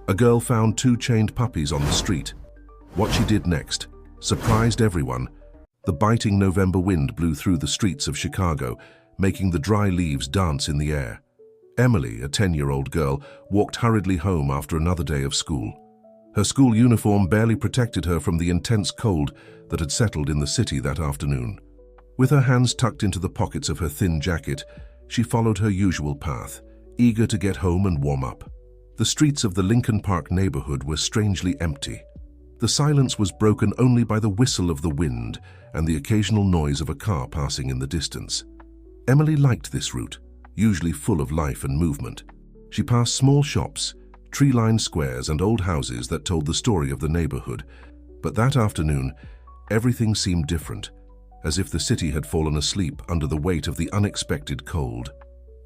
A girl found two chained puppies on the street. What she did next surprised everyone. The biting November wind blew through the streets of Chicago, making the dry leaves dance in the air. Emily, a 10-year-old girl, walked hurriedly home after another day of school. Her school uniform barely protected her from the intense cold that had settled in the city that afternoon. With her hands tucked into the pockets of her thin jacket, she followed her usual path, eager to get home and warm up. The streets of the Lincoln Park neighborhood were strangely empty. The silence was broken only by the whistle of the wind and the occasional noise of a car passing in the distance. Emily liked this route, usually full of life and movement. She passed small shops, tree-lined squares and old houses that told the story of the neighborhood. But that afternoon, everything seemed different, as if the city had fallen asleep under the weight of the unexpected cold.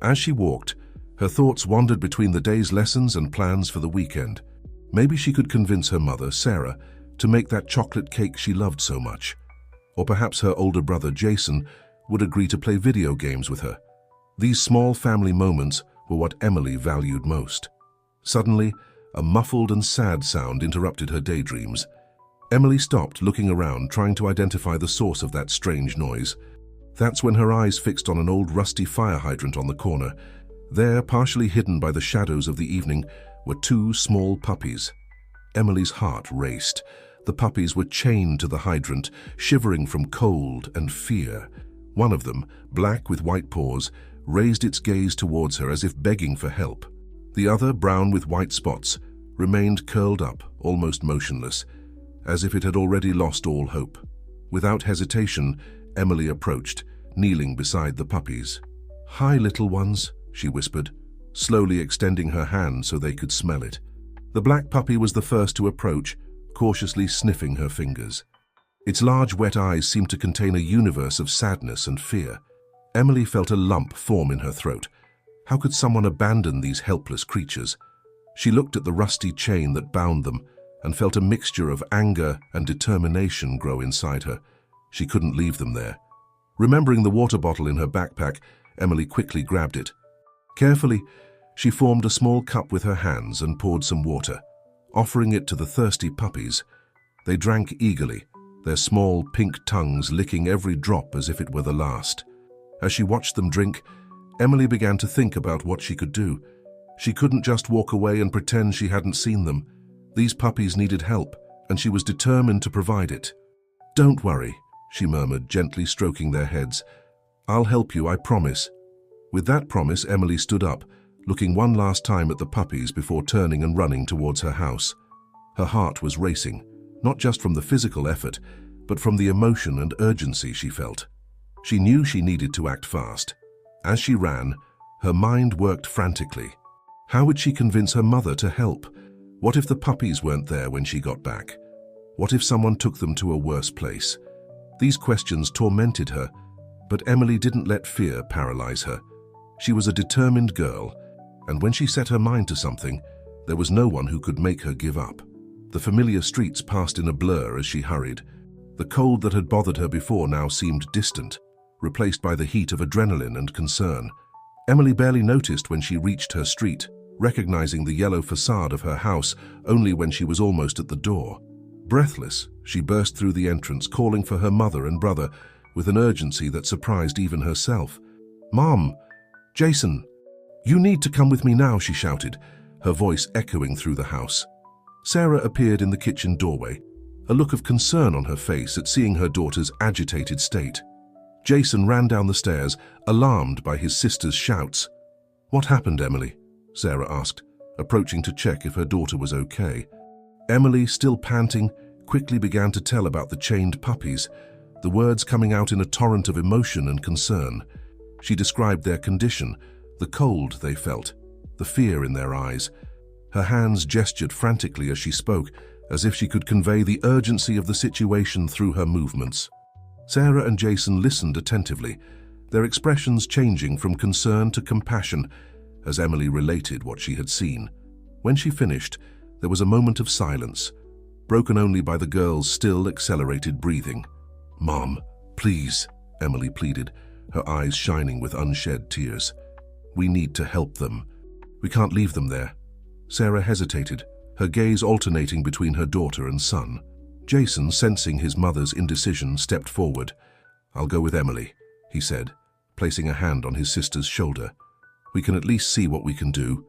As she walked, her thoughts wandered between the day's lessons and plans for the weekend. Maybe she could convince her mother, Sarah, to make that chocolate cake she loved so much. Or perhaps her older brother, Jason, would agree to play video games with her. These small family moments were what Emily valued most. Suddenly, a muffled and sad sound interrupted her daydreams. Emily stopped, looking around, trying to identify the source of that strange noise. That's when her eyes fixed on an old rusty fire hydrant on the corner. There, partially hidden by the shadows of the evening, were two small puppies. Emily's heart raced. The puppies were chained to the hydrant, shivering from cold and fear. One of them, black with white paws, raised its gaze towards her as if begging for help. The other, brown with white spots, remained curled up, almost motionless, as if it had already lost all hope. Without hesitation, Emily approached, kneeling beside the puppies. "Hi, little ones," she whispered, slowly extending her hand so they could smell it. The black puppy was the first to approach, cautiously sniffing her fingers. Its large wet eyes seemed to contain a universe of sadness and fear. Emily felt a lump form in her throat. How could someone abandon these helpless creatures? She looked at the rusty chain that bound them and felt a mixture of anger and determination grow inside her. She couldn't leave them there. Remembering the water bottle in her backpack, Emily quickly grabbed it. Carefully, she formed a small cup with her hands and poured some water, offering it to the thirsty puppies. They drank eagerly, their small pink tongues licking every drop as if it were the last. As she watched them drink, Emily began to think about what she could do. She couldn't just walk away and pretend she hadn't seen them. These puppies needed help, and she was determined to provide it. "Don't worry," she murmured, gently stroking their heads. "I'll help you, I promise." With that promise, Emily stood up, looking one last time at the puppies before turning and running towards her house. Her heart was racing, not just from the physical effort, but from the emotion and urgency she felt. She knew she needed to act fast. As she ran, her mind worked frantically. How would she convince her mother to help? What if the puppies weren't there when she got back? What if someone took them to a worse place? These questions tormented her, but Emily didn't let fear paralyze her. She was a determined girl, and when she set her mind to something, there was no one who could make her give up. The familiar streets passed in a blur as she hurried. The cold that had bothered her before now seemed distant, replaced by the heat of adrenaline and concern. Emily barely noticed when she reached her street, recognizing the yellow facade of her house only when she was almost at the door. Breathless, she burst through the entrance, calling for her mother and brother with an urgency that surprised even herself. "Mom! Jason! You need to come with me now," she shouted, her voice echoing through the house. Sarah appeared in the kitchen doorway, a look of concern on her face at seeing her daughter's agitated state. Jason ran down the stairs, alarmed by his sister's shouts. "What happened, Emily?" Sarah asked, approaching to check if her daughter was okay. Emily, still panting, quickly began to tell about the chained puppies, the words coming out in a torrent of emotion and concern. She described their condition, the cold they felt, the fear in their eyes. Her hands gestured frantically as she spoke, as if she could convey the urgency of the situation through her movements. Sarah and Jason listened attentively, their expressions changing from concern to compassion as Emily related what she had seen. When she finished, there was a moment of silence, broken only by the girl's still accelerated breathing. "Mom, please," Emily pleaded, her eyes shining with unshed tears. "We need to help them. We can't leave them there." Sarah hesitated, her gaze alternating between her daughter and son. Jason, sensing his mother's indecision, stepped forward. "I'll go with Emily," he said, placing a hand on his sister's shoulder. "We can at least see what we can do."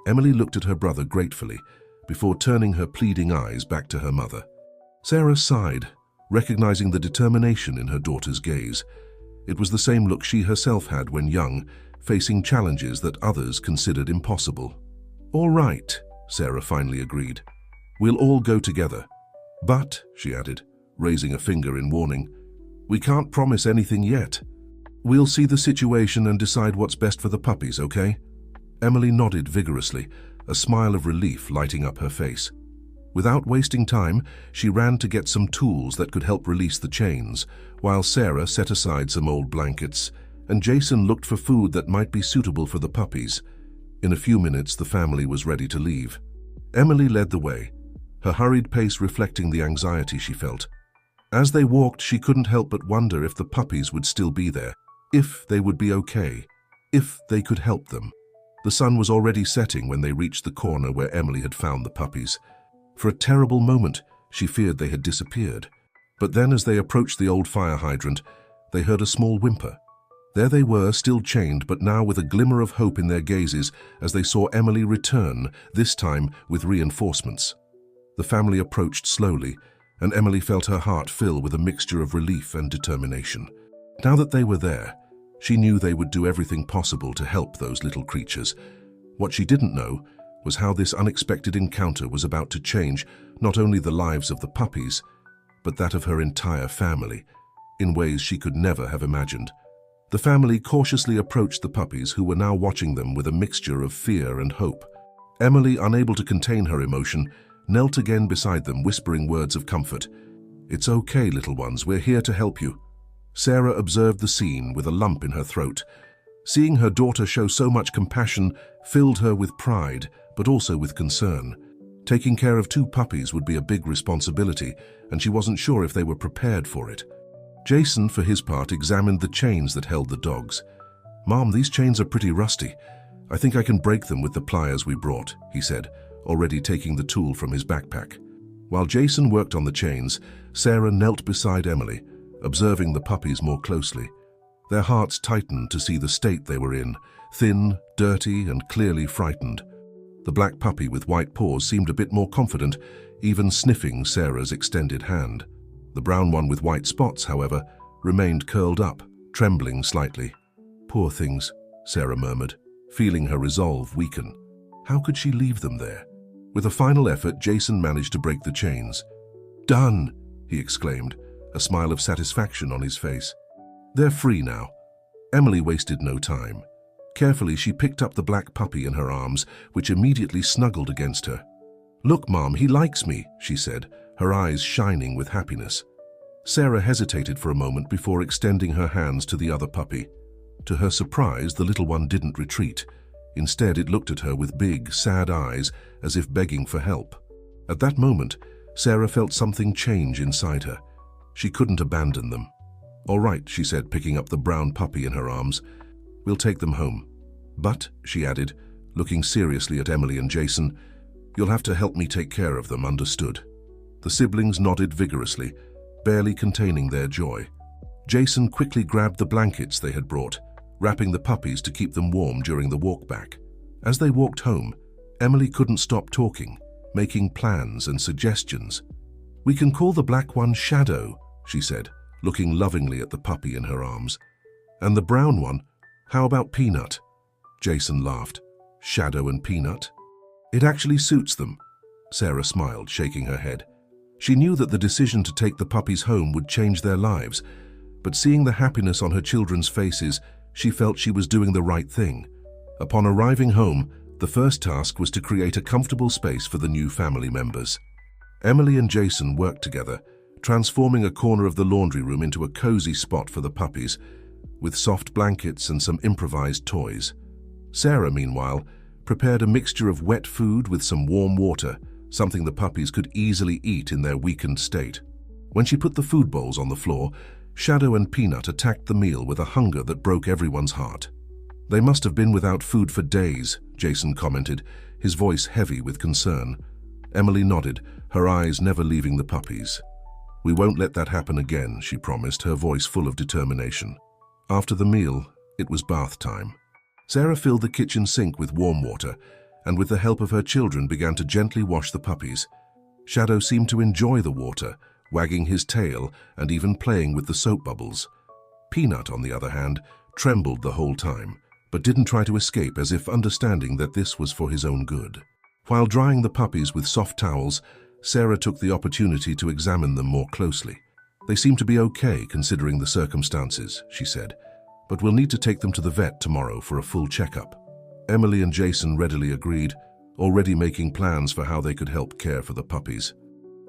Emily looked at her brother gratefully, before turning her pleading eyes back to her mother. Sarah sighed, recognizing the determination in her daughter's gaze. It was the same look she herself had when young, facing challenges that others considered impossible. "All right," Sarah finally agreed. "We'll all go together. But," she added, raising a finger in warning, "we can't promise anything yet. We'll see the situation and decide what's best for the puppies, okay?" Emily nodded vigorously, a smile of relief lighting up her face. Without wasting time, she ran to get some tools that could help release the chains, while Sarah set aside some old blankets, and Jason looked for food that might be suitable for the puppies. In a few minutes, the family was ready to leave. Emily led the way, her hurried pace reflecting the anxiety she felt. As they walked, she couldn't help but wonder if the puppies would still be there, if they would be okay, if they could help them. The sun was already setting when they reached the corner where Emily had found the puppies. For a terrible moment, she feared they had disappeared. But then, as they approached the old fire hydrant, they heard a small whimper. There they were, still chained, but now with a glimmer of hope in their gazes as they saw Emily return, this time with reinforcements. The family approached slowly, and Emily felt her heart fill with a mixture of relief and determination. Now that they were there, she knew they would do everything possible to help those little creatures. What she didn't know was how this unexpected encounter was about to change not only the lives of the puppies, but that of her entire family, in ways she could never have imagined. The family cautiously approached the puppies, who were now watching them with a mixture of fear and hope. Emily, unable to contain her emotion, knelt again beside them, whispering words of comfort. "It's okay, little ones, we're here to help you." Sarah observed the scene with a lump in her throat. Seeing her daughter show so much compassion filled her with pride, but also with concern. Taking care of 2 puppies would be a big responsibility, and she wasn't sure if they were prepared for it. Jason, for his part, examined the chains that held the dogs. "Mom, these chains are pretty rusty. I think I can break them with the pliers we brought," he said, already taking the tool from his backpack. While Jason worked on the chains, Sarah knelt beside Emily, observing the puppies more closely. Their hearts tightened to see the state they were in, thin, dirty, and clearly frightened. The black puppy with white paws seemed a bit more confident, even sniffing Sarah's extended hand. The brown one with white spots, however, remained curled up, trembling slightly. "Poor things," Sarah murmured, feeling her resolve weaken. How could she leave them there? With a final effort, Jason managed to break the chains. "Done!" he exclaimed, a smile of satisfaction on his face. "They're free now." Emily wasted no time. Carefully, she picked up the black puppy in her arms, which immediately snuggled against her. "Look, Mom, he likes me," she said, her eyes shining with happiness. Sarah hesitated for a moment before extending her hands to the other puppy. To her surprise, the little one didn't retreat. Instead, it looked at her with big, sad eyes, as if begging for help. At that moment, Sarah felt something change inside her. She couldn't abandon them. "All right," she said, picking up the brown puppy in her arms. "We'll take them home. But," she added, looking seriously at Emily and Jason, "you'll have to help me take care of them, understood?" The siblings nodded vigorously, barely containing their joy. Jason quickly grabbed the blankets they had brought, wrapping the puppies to keep them warm during the walk back. As they walked home, Emily couldn't stop talking, making plans and suggestions. "We can call the black one Shadow," she said, looking lovingly at the puppy in her arms. "And the brown one, how about Peanut?" Jason laughed. "Shadow and Peanut? It actually suits them." Sarah smiled, shaking her head. She knew that the decision to take the puppies home would change their lives, but seeing the happiness on her children's faces, she felt she was doing the right thing. Upon arriving home, the first task was to create a comfortable space for the new family members. Emily and Jason worked together, transforming a corner of the laundry room into a cozy spot for the puppies, with soft blankets and some improvised toys. Sarah, meanwhile, prepared a mixture of wet food with some warm water, something the puppies could easily eat in their weakened state. When she put the food bowls on the floor, Shadow and Peanut attacked the meal with a hunger that broke everyone's heart. "They must have been without food for days," Jason commented, his voice heavy with concern. Emily nodded, her eyes never leaving the puppies. "We won't let that happen again," she promised, her voice full of determination. After the meal, it was bath time. Sarah filled the kitchen sink with warm water, and with the help of her children began to gently wash the puppies. Shadow seemed to enjoy the water, wagging his tail and even playing with the soap bubbles. Peanut, on the other hand, trembled the whole time, but didn't try to escape, as if understanding that this was for his own good. While drying the puppies with soft towels, Sarah took the opportunity to examine them more closely. "They seem to be okay considering the circumstances," she said, "but we'll need to take them to the vet tomorrow for a full checkup." Emily and Jason readily agreed, already making plans for how they could help care for the puppies.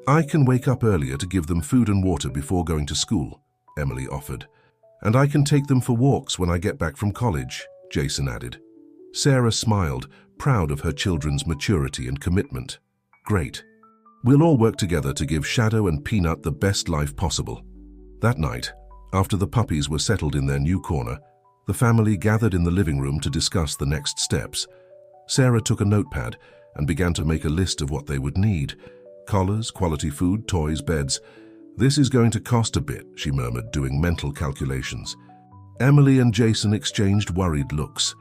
"I can wake up earlier to give them food and water before going to school," Emily offered. "And I can take them for walks when I get back from college," Jason added. Sarah smiled, proud of her children's maturity and commitment. "Great. We'll all work together to give Shadow and Peanut the best life possible." That night, after the puppies were settled in their new corner, the family gathered in the living room to discuss the next steps. Sarah took a notepad and began to make a list of what they would need. Collars, quality food, toys, beds. "This is going to cost a bit," she murmured, doing mental calculations. Emily and Jason exchanged worried looks.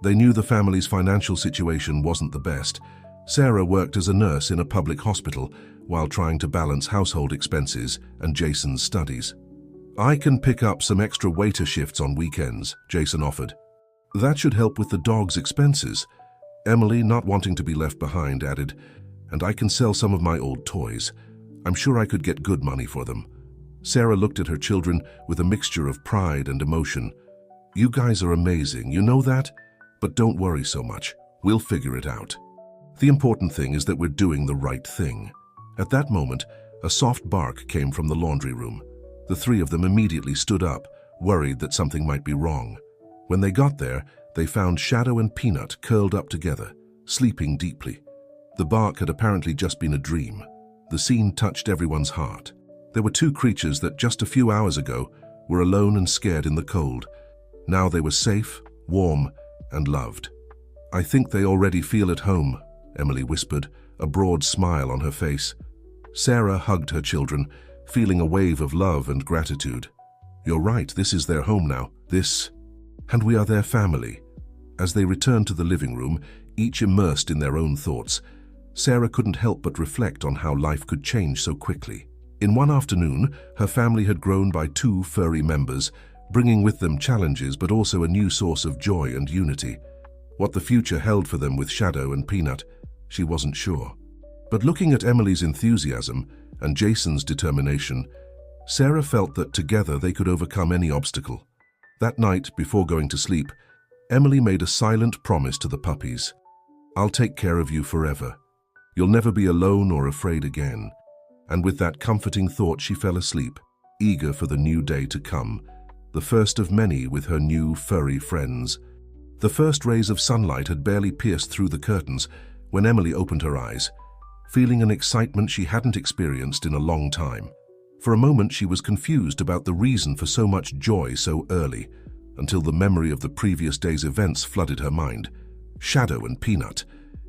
They knew the family's financial situation wasn't the best. Sarah worked as a nurse in a public hospital while trying to balance household expenses and Jason's studies. "I can pick up some extra waiter shifts on weekends," Jason offered. "That should help with the dog's expenses." Emily, not wanting to be left behind, added, "And I can sell some of my old toys. I'm sure I could get good money for them." Sarah looked at her children with a mixture of pride and emotion. "You guys are amazing, you know that? But don't worry so much. We'll figure it out. The important thing is that we're doing the right thing." At that moment, a soft bark came from the laundry room. The three of them immediately stood up, worried that something might be wrong. When they got there, they found Shadow and Peanut curled up together, sleeping deeply. The bark had apparently just been a dream. The scene touched everyone's heart. There were two creatures that just a few hours ago were alone and scared in the cold. Now they were safe, warm, and loved. "I think they already feel at home," Emily whispered, a broad smile on her face. Sarah hugged her children, feeling a wave of love and gratitude. "You're right, this is their home now. And we are their family." As they returned to the living room, each immersed in their own thoughts, Sarah couldn't help but reflect on how life could change so quickly. In one afternoon, her family had grown by 2 furry members, bringing with them challenges but also a new source of joy and unity. What the future held for them with Shadow and Peanut, she wasn't sure. But looking at Emily's enthusiasm and Jason's determination, Sarah felt that together they could overcome any obstacle. That night, before going to sleep, Emily made a silent promise to the puppies. "I'll take care of you forever. You'll never be alone or afraid again." And with that comforting thought, she fell asleep, eager for the new day to come, the first of many with her new furry friends. The first rays of sunlight had barely pierced through the curtains when Emily opened her eyes, feeling an excitement she hadn't experienced in a long time. For a moment, she was confused about the reason for so much joy so early, until the memory of the previous day's events flooded her mind. Shadow and Peanut.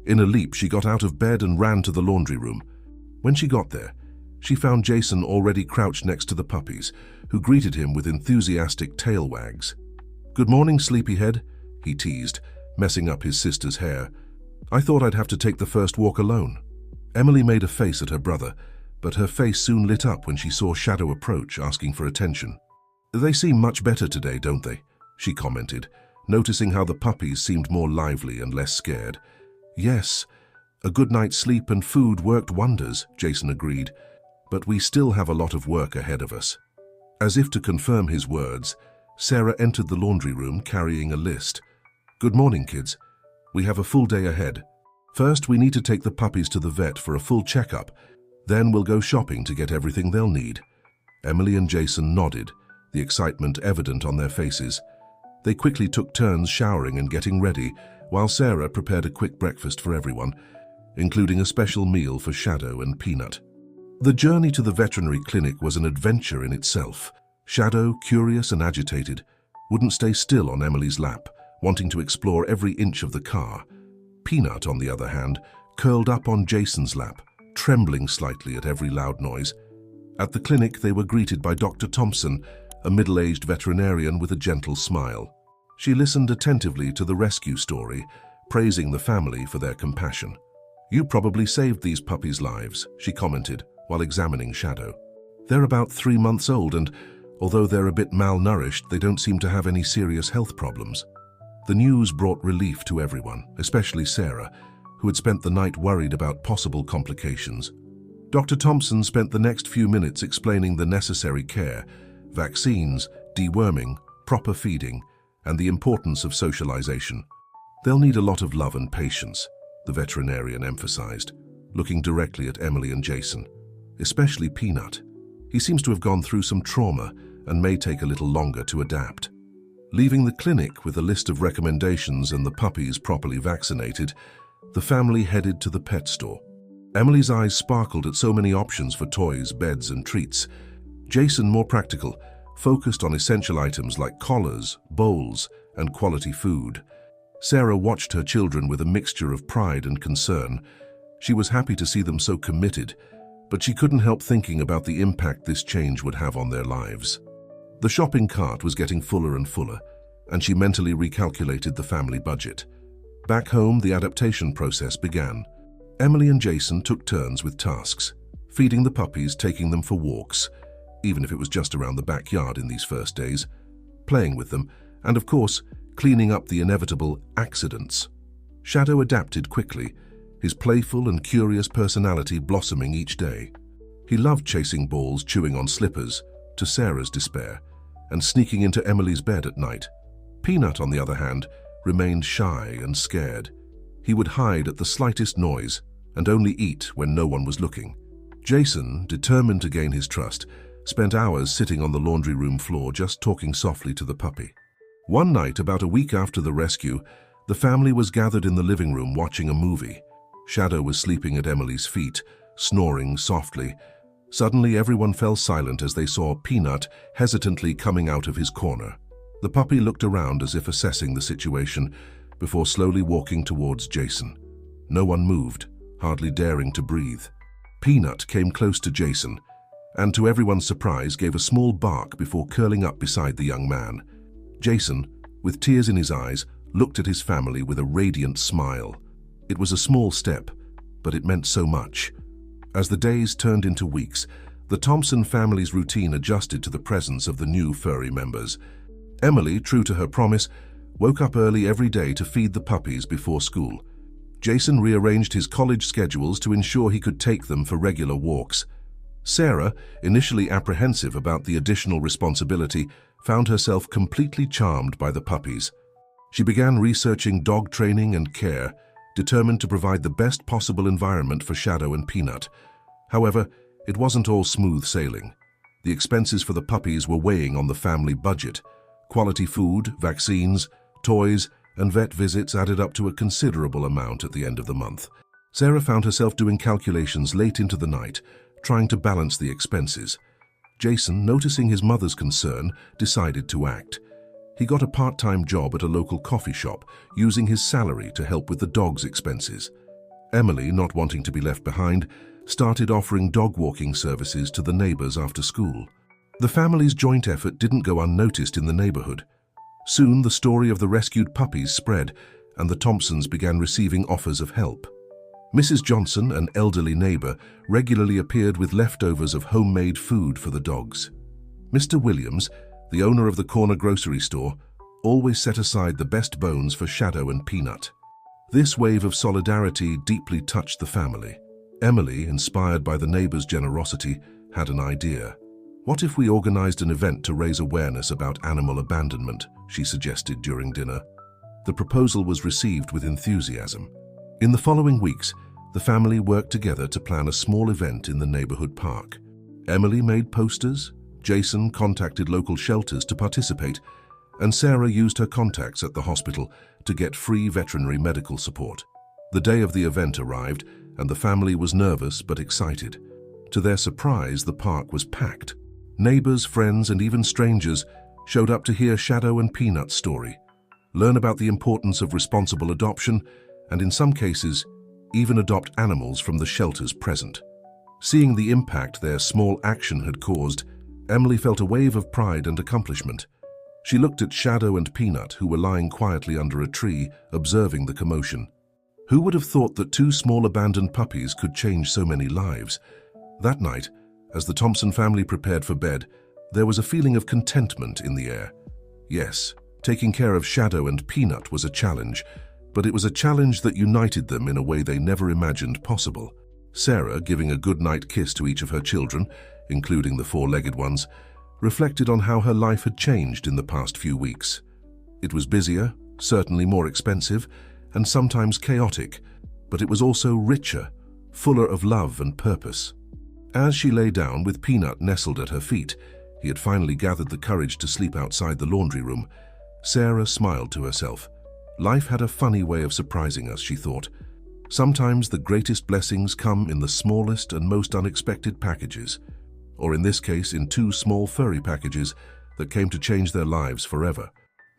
In a leap, she got out of bed and ran to the laundry room. When she got there, she found Jason already crouched next to the puppies, who greeted him with enthusiastic tail wags. "Good morning, sleepyhead," he teased, messing up his sister's hair. "I thought I'd have to take the first walk alone." Emily made a face at her brother, but her face soon lit up when she saw Shadow approach, asking for attention. "They seem much better today, don't they?" she commented, noticing how the puppies seemed more lively and less scared. "Yes, a good night's sleep and food worked wonders," Jason agreed, "but we still have a lot of work ahead of us." As if to confirm his words, Sarah entered the laundry room carrying a list. "Good morning, kids. We have a full day ahead. First, we need to take the puppies to the vet for a full checkup. Then we'll go shopping to get everything they'll need." Emily and Jason nodded, the excitement evident on their faces. They quickly took turns showering and getting ready, while Sarah prepared a quick breakfast for everyone, including a special meal for Shadow and Peanut. The journey to the veterinary clinic was an adventure in itself. Shadow, curious and agitated, wouldn't stay still on Emily's lap, wanting to explore every inch of the car. Peanut, on the other hand, curled up on Jason's lap, trembling slightly at every loud noise. At the clinic, they were greeted by Dr. Thompson, a middle-aged veterinarian with a gentle smile. She listened attentively to the rescue story, praising the family for their compassion. "You probably saved these puppies' lives," she commented while examining Shadow. "They're about 3 months old and, although they're a bit malnourished, they don't seem to have any serious health problems." The news brought relief to everyone, especially Sarah, who had spent the night worried about possible complications. Dr. Thompson spent the next few minutes explaining the necessary care, vaccines, deworming, proper feeding, and the importance of socialization. "They'll need a lot of love and patience," the veterinarian emphasized, looking directly at Emily and Jason. "Especially Peanut. He seems to have gone through some trauma and may take a little longer to adapt." Leaving the clinic with a list of recommendations and the puppies properly vaccinated, the family headed to the pet store. Emily's eyes sparkled at so many options for toys, beds, and treats. Jason, more practical, focused on essential items like collars, bowls, and quality food. Sarah watched her children with a mixture of pride and concern. She was happy to see them so committed, but she couldn't help thinking about the impact this change would have on their lives. The shopping cart was getting fuller and fuller, and she mentally recalculated the family budget. Back home, the adaptation process began. Emily and Jason took turns with tasks, feeding the puppies, taking them for walks, even if it was just around the backyard in these first days, playing with them, and of course, cleaning up the inevitable accidents. Shadow adapted quickly, his playful and curious personality blossoming each day. He loved chasing balls, chewing on slippers, to Sarah's despair, and sneaking into Emily's bed at night. Peanut, on the other hand, remained shy and scared. He would hide at the slightest noise and only eat when no one was looking. Jason, determined to gain his trust, spent hours sitting on the laundry room floor just talking softly to the puppy. One night, about a week after the rescue, the family was gathered in the living room watching a movie. Shadow was sleeping at Emily's feet, snoring softly. Suddenly, everyone fell silent as they saw Peanut hesitantly coming out of his corner. The puppy looked around as if assessing the situation before slowly walking towards Jason. No one moved, hardly daring to breathe. Peanut came close to Jason, and to everyone's surprise gave a small bark before curling up beside the young man. Jason, with tears in his eyes, looked at his family with a radiant smile. It was a small step, but it meant so much. As the days turned into weeks, the Thompson family's routine adjusted to the presence of the new furry members. Emily, true to her promise, woke up early every day to feed the puppies before school. Jason rearranged his college schedules to ensure he could take them for regular walks. Sarah, initially apprehensive about the additional responsibility, found herself completely charmed by the puppies. She began researching dog training and care, determined to provide the best possible environment for Shadow and Peanut. However, it wasn't all smooth sailing. The expenses for the puppies were weighing on the family budget. Quality food, vaccines, toys, and vet visits added up to a considerable amount at the end of the month. Sarah found herself doing calculations late into the night, trying to balance the expenses. Jason, noticing his mother's concern, decided to act. He got a part-time job at a local coffee shop, using his salary to help with the dog's expenses. Emily, not wanting to be left behind, started offering dog walking services to the neighbors after school. The family's joint effort didn't go unnoticed in the neighborhood. Soon, the story of the rescued puppies spread, and the Thompsons began receiving offers of help. Mrs. Johnson, an elderly neighbor, regularly appeared with leftovers of homemade food for the dogs. Mr. Williams, the owner of the corner grocery store, always set aside the best bones for Shadow and Peanut. This wave of solidarity deeply touched the family. Emily, inspired by the neighbors' generosity, had an idea. "What if we organized an event to raise awareness about animal abandonment?" she suggested during dinner. The proposal was received with enthusiasm. In the following weeks, the family worked together to plan a small event in the neighborhood park. Emily made posters, Jason contacted local shelters to participate, and Sarah used her contacts at the hospital to get free veterinary medical support. The day of the event arrived, and the family was nervous but excited. To their surprise, the park was packed. Neighbors, friends, and even strangers showed up to hear Shadow and Peanut's story, learn about the importance of responsible adoption, and in some cases, even adopt animals from the shelters present. Seeing the impact their small action had caused, Emily felt a wave of pride and accomplishment. She looked at Shadow and Peanut, who were lying quietly under a tree, observing the commotion. Who would have thought that two small abandoned puppies could change so many lives? That night, as the Thompson family prepared for bed, there was a feeling of contentment in the air. Yes, taking care of Shadow and Peanut was a challenge, but it was a challenge that united them in a way they never imagined possible. Sarah, giving a goodnight kiss to each of her children, including the four-legged ones, reflected on how her life had changed in the past few weeks. It was busier, certainly more expensive, and sometimes chaotic, but it was also richer, fuller of love and purpose. As she lay down with Peanut nestled at her feet, he had finally gathered the courage to sleep outside the laundry room. Sarah smiled to herself. Life had a funny way of surprising us, she thought. Sometimes the greatest blessings come in the smallest and most unexpected packages, or in this case in two small furry packages that came to change their lives forever.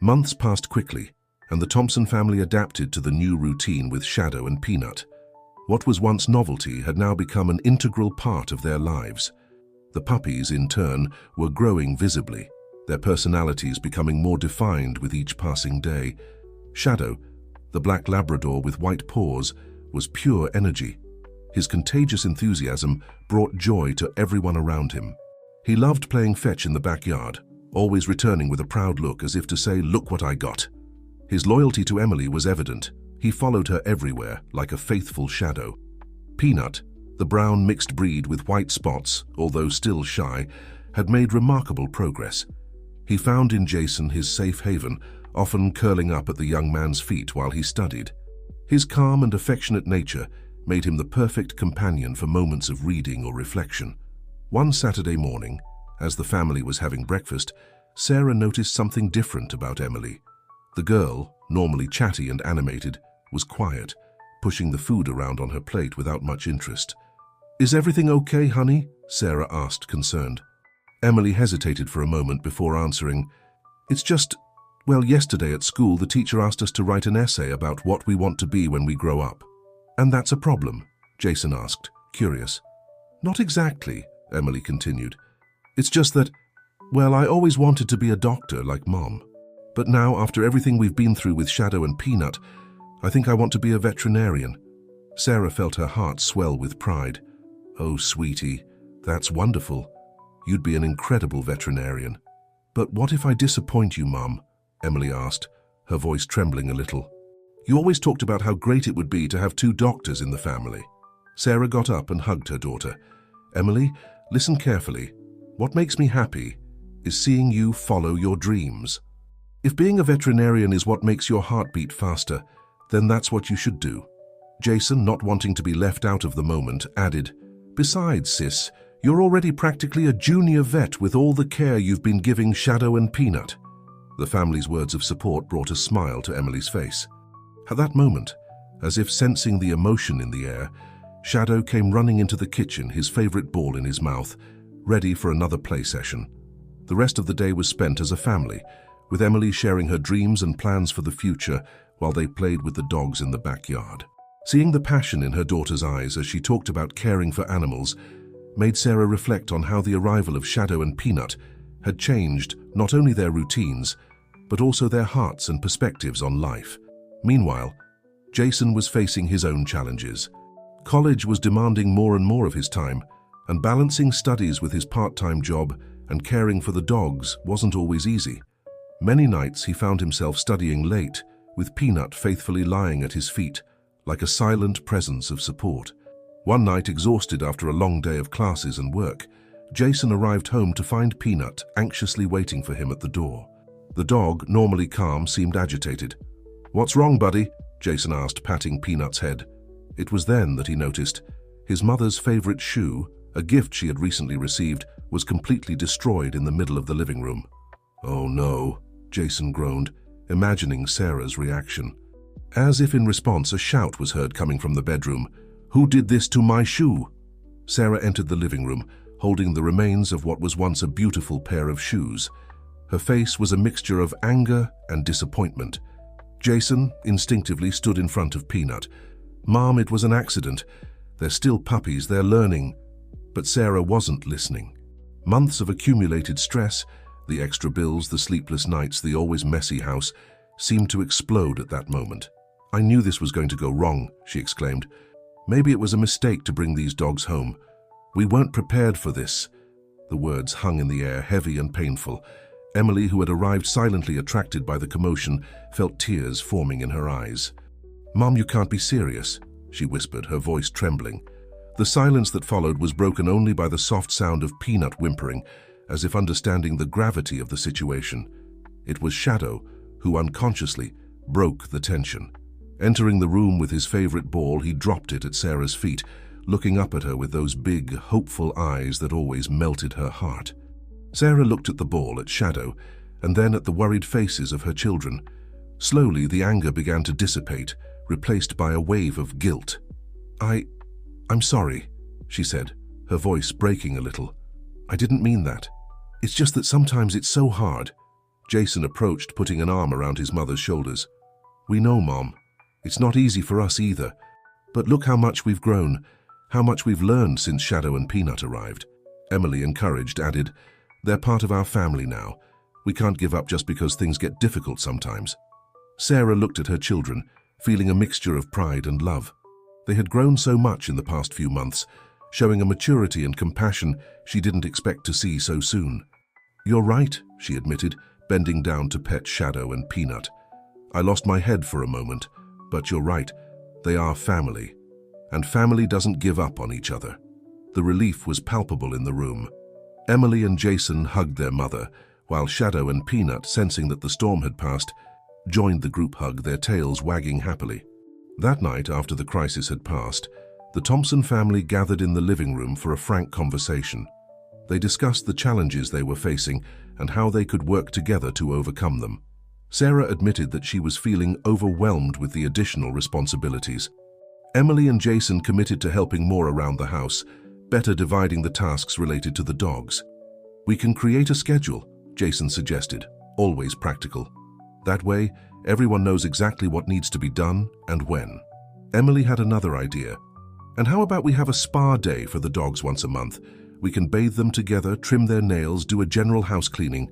Months passed quickly, and the Thompson family adapted to the new routine with Shadow and Peanut. What was once novelty had now become an integral part of their lives. The puppies, in turn, were growing visibly, their personalities becoming more defined with each passing day. Shadow, the black Labrador with white paws, was pure energy. His contagious enthusiasm brought joy to everyone around him. He loved playing fetch in the backyard, always returning with a proud look as if to say, "Look what I got." His loyalty to Emily was evident. He followed her everywhere, like a faithful shadow. Peanut, the brown mixed breed with white spots, although still shy, had made remarkable progress. He found in Jason his safe haven, often curling up at the young man's feet while he studied. His calm and affectionate nature made him the perfect companion for moments of reading or reflection. One Saturday morning, as the family was having breakfast, Sarah noticed something different about Emily. The girl, normally chatty and animated, was quiet, pushing the food around on her plate without much interest. "Is everything okay, honey?" Sarah asked, concerned. Emily hesitated for a moment before answering, "It's just, well, yesterday at school the teacher asked us to write an essay about what we want to be when we grow up." "And that's a problem?" Jason asked, curious. "Not exactly," Emily continued. "It's just that, well, I always wanted to be a doctor like Mom. But now, after everything we've been through with Shadow and Peanut, I think I want to be a veterinarian." Sarah felt her heart swell with pride. "Oh, sweetie, that's wonderful. You'd be an incredible veterinarian." "But what if I disappoint you, Mom?" Emily asked, her voice trembling a little. "You always talked about how great it would be to have two doctors in the family." Sarah got up and hugged her daughter. "Emily, listen carefully. What makes me happy is seeing you follow your dreams. If being a veterinarian is what makes your heart beat faster, then that's what you should do." Jason, not wanting to be left out of the moment, added, "Besides, sis, you're already practically a junior vet with all the care you've been giving Shadow and Peanut." The family's words of support brought a smile to Emily's face. At that moment, as if sensing the emotion in the air, Shadow came running into the kitchen, his favorite ball in his mouth, ready for another play session. The rest of the day was spent as a family, with Emily sharing her dreams and plans for the future while they played with the dogs in the backyard. Seeing the passion in her daughter's eyes as she talked about caring for animals made Sarah reflect on how the arrival of Shadow and Peanut had changed not only their routines, but also their hearts and perspectives on life. Meanwhile, Jason was facing his own challenges. College was demanding more and more of his time, and balancing studies with his part-time job and caring for the dogs wasn't always easy. Many nights he found himself studying late, with Peanut faithfully lying at his feet, like a silent presence of support. One night, exhausted after a long day of classes and work, Jason arrived home to find Peanut anxiously waiting for him at the door. The dog, normally calm, seemed agitated. "What's wrong, buddy?" Jason asked, patting Peanut's head. It was then that he noticed his mother's favorite shoe, a gift she had recently received, was completely destroyed in the middle of the living room. "Oh no," Jason groaned, imagining Sarah's reaction. As if in response, a shout was heard coming from the bedroom. "Who did this to my shoe?" Sarah entered the living room, holding the remains of what was once a beautiful pair of shoes. Her face was a mixture of anger and disappointment. Jason instinctively stood in front of Peanut. "Mom, it was an accident. They're still puppies, they're learning." But Sarah wasn't listening. Months of accumulated stress, the extra bills, the sleepless nights, the always messy house, seemed to explode at that moment. "I knew this was going to go wrong," she exclaimed. "Maybe it was a mistake to bring these dogs home. We weren't prepared for this." The words hung in the air, heavy and painful. Emily, who had arrived silently attracted by the commotion, felt tears forming in her eyes. "Mom, you can't be serious," she whispered, her voice trembling. The silence that followed was broken only by the soft sound of Peanut whimpering, as if understanding the gravity of the situation. It was Shadow who unconsciously broke the tension. Entering the room with his favorite ball, he dropped it at Sarah's feet, looking up at her with those big, hopeful eyes that always melted her heart. Sarah looked at the ball, at Shadow, and then at the worried faces of her children. Slowly, the anger began to dissipate, replaced by a wave of guilt. I'm sorry," she said, her voice breaking a little. "I didn't mean that. It's just that sometimes it's so hard." Jason approached, putting an arm around his mother's shoulders. "We know, Mom. It's not easy for us either. But look how much we've grown, how much we've learned since Shadow and Peanut arrived." Emily, encouraged, added, "They're part of our family now. We can't give up just because things get difficult sometimes." Sarah looked at her children, feeling a mixture of pride and love. They had grown so much in the past few months, showing a maturity and compassion she didn't expect to see so soon. "You're right," she admitted, bending down to pet Shadow and Peanut. "I lost my head for a moment, but you're right, they are family. And family doesn't give up on each other." The relief was palpable in the room. Emily and Jason hugged their mother, while Shadow and Peanut, sensing that the storm had passed, joined the group hug, their tails wagging happily. That night, after the crisis had passed, the Thompson family gathered in the living room for a frank conversation. They discussed the challenges they were facing and how they could work together to overcome them. Sarah admitted that she was feeling overwhelmed with the additional responsibilities. Emily and Jason committed to helping more around the house, better dividing the tasks related to the dogs. "We can create a schedule," Jason suggested, always practical. "That way, everyone knows exactly what needs to be done and when." Emily had another idea. "And how about we have a spa day for the dogs once a month? We can bathe them together, trim their nails, do a general house cleaning.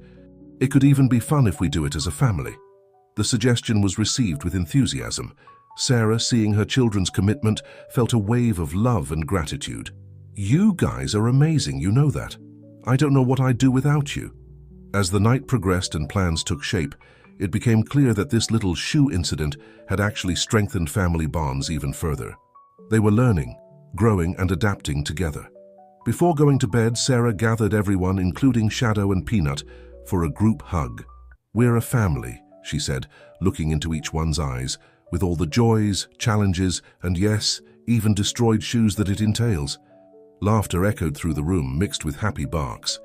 It could even be fun if we do it as a family." The suggestion was received with enthusiasm. Sarah, seeing her children's commitment, felt a wave of love and gratitude. "You guys are amazing, you know that. I don't know what I'd do without you." As the night progressed and plans took shape, it became clear that this little shoe incident had actually strengthened family bonds even further. They were learning, growing, and adapting together. Before going to bed, Sarah gathered everyone, including Shadow and Peanut, for a group hug. "We're a family," she said, looking into each one's eyes, "with all the joys, challenges, and yes, even destroyed shoes that it entails." Laughter echoed through the room, mixed with happy barks.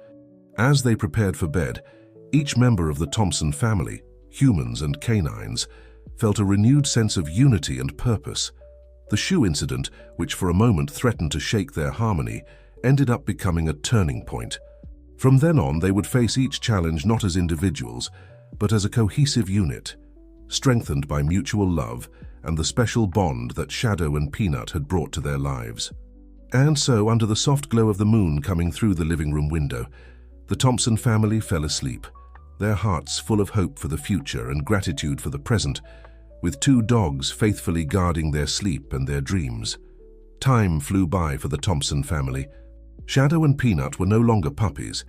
As they prepared for bed, each member of the Thompson family, humans and canines, felt a renewed sense of unity and purpose. The shoe incident, which for a moment threatened to shake their harmony, ended up becoming a turning point. From then on, they would face each challenge not as individuals, but as a cohesive unit, strengthened by mutual love and the special bond that Shadow and Peanut had brought to their lives. And so, under the soft glow of the moon coming through the living room window, the Thompson family fell asleep, their hearts full of hope for the future and gratitude for the present, with two dogs faithfully guarding their sleep and their dreams. Time flew by for the Thompson family. Shadow and Peanut were no longer puppies,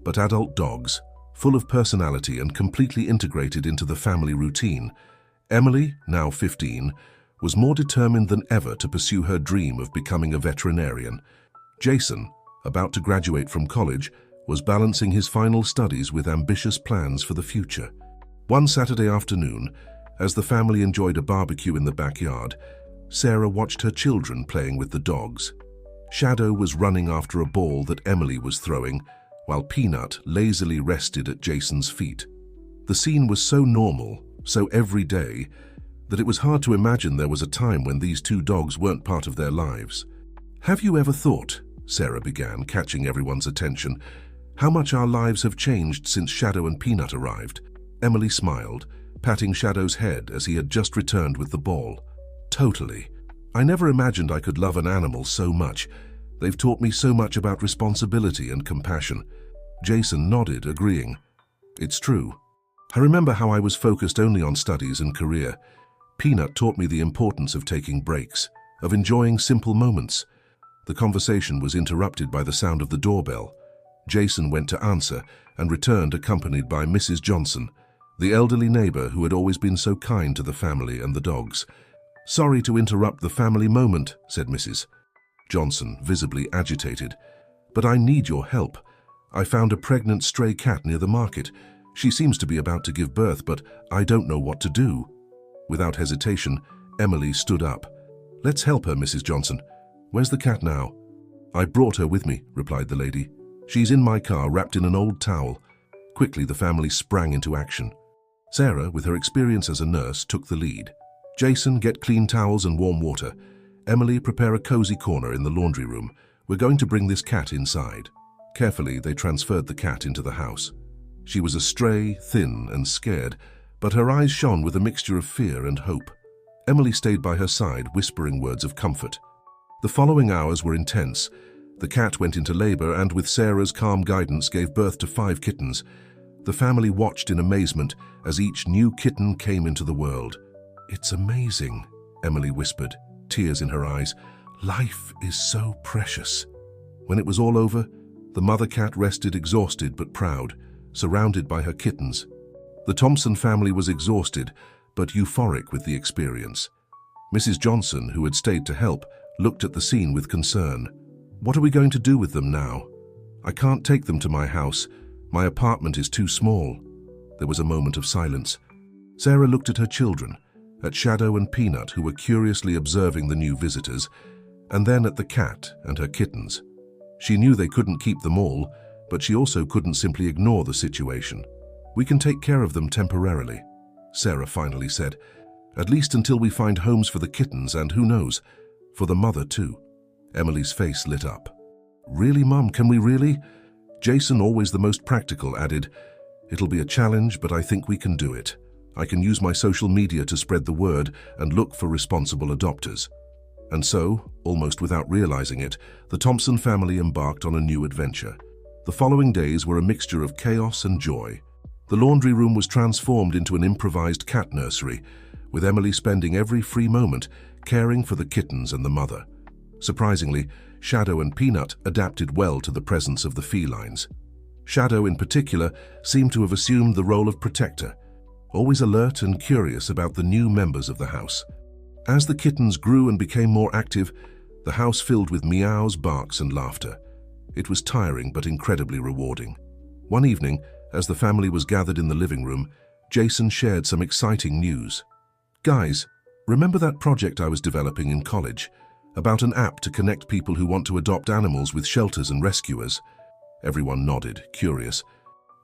but adult dogs, full of personality and completely integrated into the family routine. Emily, now 15, was more determined than ever to pursue her dream of becoming a veterinarian. Jason, about to graduate from college, was balancing his final studies with ambitious plans for the future. One Saturday afternoon, as the family enjoyed a barbecue in the backyard, Sarah watched her children playing with the dogs. Shadow was running after a ball that Emily was throwing, while Peanut lazily rested at Jason's feet. The scene was so normal, so everyday, that it was hard to imagine there was a time when these two dogs weren't part of their lives. "Have you ever thought," Sarah began, catching everyone's attention, "how much our lives have changed since Shadow and Peanut arrived?" Emily smiled, patting Shadow's head as he had just returned with the ball. "Totally. I never imagined I could love an animal so much. They've taught me so much about responsibility and compassion. Jason nodded, agreeing. It's true. I remember how I was focused only on studies and career. Peanut taught me the importance of taking breaks, of enjoying simple moments. The conversation was interrupted by the sound of the doorbell. Jason went to answer and returned accompanied by Mrs. Johnson, the elderly neighbor who had always been so kind to the family and the dogs. "Sorry to interrupt the family moment," said Mrs. Johnson, visibly agitated. "But I need your help. I found a pregnant stray cat near the market. She seems to be about to give birth, but I don't know what to do." Without hesitation, Emily stood up. "Let's help her, Mrs. Johnson. Where's the cat now?" "I brought her with me," replied the lady. "She's in my car, wrapped in an old towel." Quickly, the family sprang into action. Sarah, with her experience as a nurse, took the lead. "Jason, get clean towels and warm water. Emily, prepare a cozy corner in the laundry room. We're going to bring this cat inside." Carefully, they transferred the cat into the house. She was a stray, thin and scared, but her eyes shone with a mixture of fear and hope. Emily stayed by her side, whispering words of comfort. The following hours were intense. The cat went into labor and, with Sarah's calm guidance, gave birth to 5 kittens. The family watched in amazement as each new kitten came into the world. "It's amazing," Emily whispered, tears in her eyes. "Life is so precious." When it was all over, the mother cat rested exhausted but proud, surrounded by her kittens. The Thompson family was exhausted, but euphoric with the experience. Mrs. Johnson, who had stayed to help, looked at the scene with concern. "What are we going to do with them now? I can't take them to my house. My apartment is too small." There was a moment of silence. Sarah looked at her children, at Shadow and Peanut, who were curiously observing the new visitors, and then at the cat and her kittens. She knew they couldn't keep them all, but she also couldn't simply ignore the situation. "We can take care of them temporarily," Sarah finally said. "At least until we find homes for the kittens and, who knows, for the mother too." Emily's face lit up. "Really, Mum, can we really?" Jason, always the most practical, added, "It'll be a challenge, but I think we can do it. I can use my social media to spread the word and look for responsible adopters." And so, almost without realizing it, the Thompson family embarked on a new adventure. The following days were a mixture of chaos and joy. The laundry room was transformed into an improvised cat nursery, with Emily spending every free moment caring for the kittens and the mother. Surprisingly, Shadow and Peanut adapted well to the presence of the felines. Shadow, in particular, seemed to have assumed the role of protector, always alert and curious about the new members of the house. As the kittens grew and became more active, the house filled with meows, barks, and laughter. It was tiring but incredibly rewarding. One evening, as the family was gathered in the living room, Jason shared some exciting news. "Guys, remember that project I was developing in college? About an app to connect people who want to adopt animals with shelters and rescuers?" Everyone nodded, curious.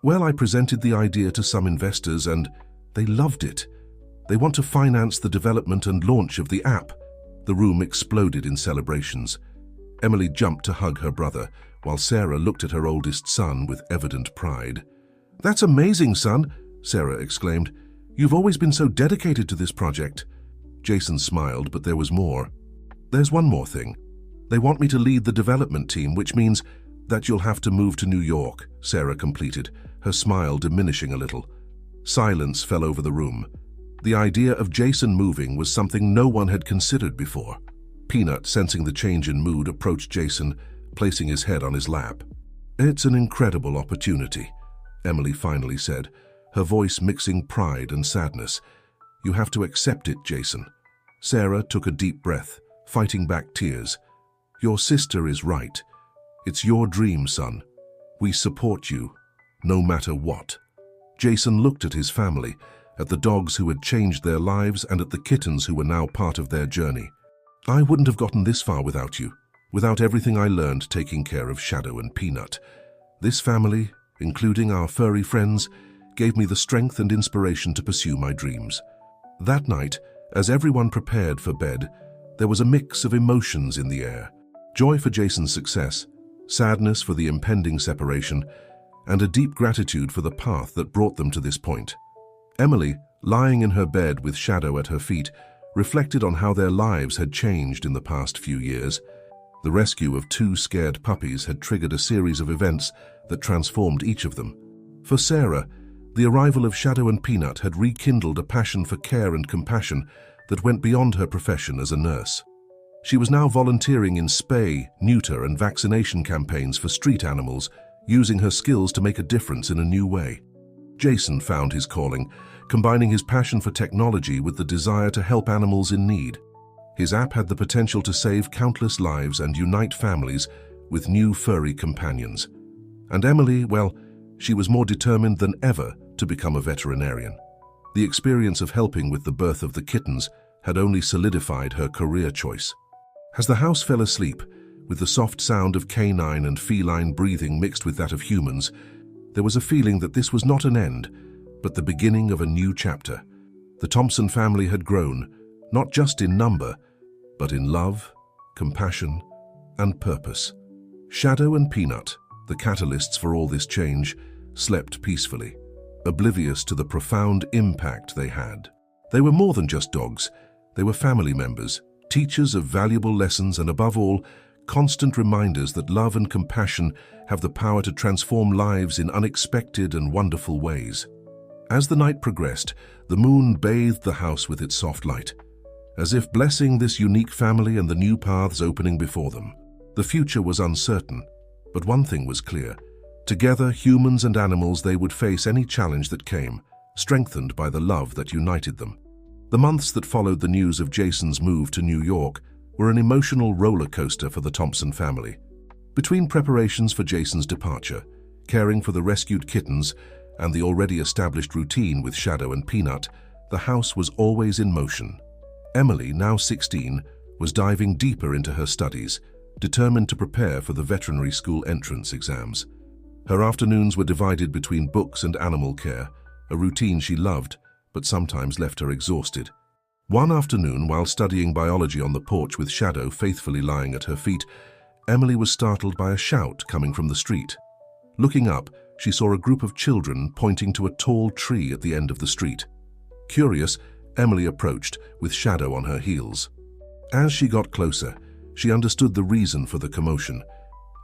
"Well, I presented the idea to some investors and they loved it. They want to finance the development and launch of the app." The room exploded in celebrations. Emily jumped to hug her brother, while Sarah looked at her oldest son with evident pride. "That's amazing, son," Sarah exclaimed. "You've always been so dedicated to this project." Jason smiled, but there was more. "There's one more thing. They want me to lead the development team, which means that you'll have to move to New York," Sarah completed, her smile diminishing a little. Silence fell over the room. The idea of Jason moving was something no one had considered before. Peanut, sensing the change in mood, approached Jason, placing his head on his lap. "It's an incredible opportunity," Emily finally said, her voice mixing pride and sadness. "You have to accept it, Jason." Sarah took a deep breath, fighting back tears. "Your sister is right. It's your dream, son. We support you, no matter what." Jason looked at his family, at the dogs who had changed their lives and at the kittens who were now part of their journey. "I wouldn't have gotten this far without you, without everything I learned taking care of Shadow and Peanut. This family, including our furry friends, gave me the strength and inspiration to pursue my dreams." That night, as everyone prepared for bed, there was a mix of emotions in the air. Joy for Jason's success, sadness for the impending separation, and a deep gratitude for the path that brought them to this point. Emily, lying in her bed with Shadow at her feet, reflected on how their lives had changed in the past few years. The rescue of two scared puppies had triggered a series of events that transformed each of them. For Sarah, the arrival of Shadow and Peanut had rekindled a passion for care and compassion that went beyond her profession as a nurse. She was now volunteering in spay, neuter, and vaccination campaigns for street animals, using her skills to make a difference in a new way. Jason found his calling, combining his passion for technology with the desire to help animals in need. His app had the potential to save countless lives and unite families with new furry companions. And Emily, well, she was more determined than ever to become a veterinarian. The experience of helping with the birth of the kittens had only solidified her career choice. As the house fell asleep, with the soft sound of canine and feline breathing mixed with that of humans, there was a feeling that this was not an end, but the beginning of a new chapter. The Thompson family had grown, not just in number, but in love, compassion, and purpose. Shadow and Peanut, the catalysts for all this change, slept peacefully, oblivious to the profound impact they had. They were more than just dogs. They were family members, teachers of valuable lessons, and above all, constant reminders that love and compassion have the power to transform lives in unexpected and wonderful ways. As the night progressed, the moon bathed the house with its soft light, as if blessing this unique family and the new paths opening before them. The future was uncertain, but one thing was clear. Together, humans and animals, they would face any challenge that came, strengthened by the love that united them. The months that followed the news of Jason's move to New York were an emotional roller coaster for the Thompson family. Between preparations for Jason's departure, caring for the rescued kittens, and the already established routine with Shadow and Peanut, the house was always in motion. Emily, now 16, was diving deeper into her studies, determined to prepare for the veterinary school entrance exams. Her afternoons were divided between books and animal care, a routine she loved, but sometimes left her exhausted. One afternoon, while studying biology on the porch with Shadow faithfully lying at her feet, Emily was startled by a shout coming from the street. Looking up, she saw a group of children pointing to a tall tree at the end of the street. Curious, Emily approached, with Shadow on her heels. As she got closer, she understood the reason for the commotion.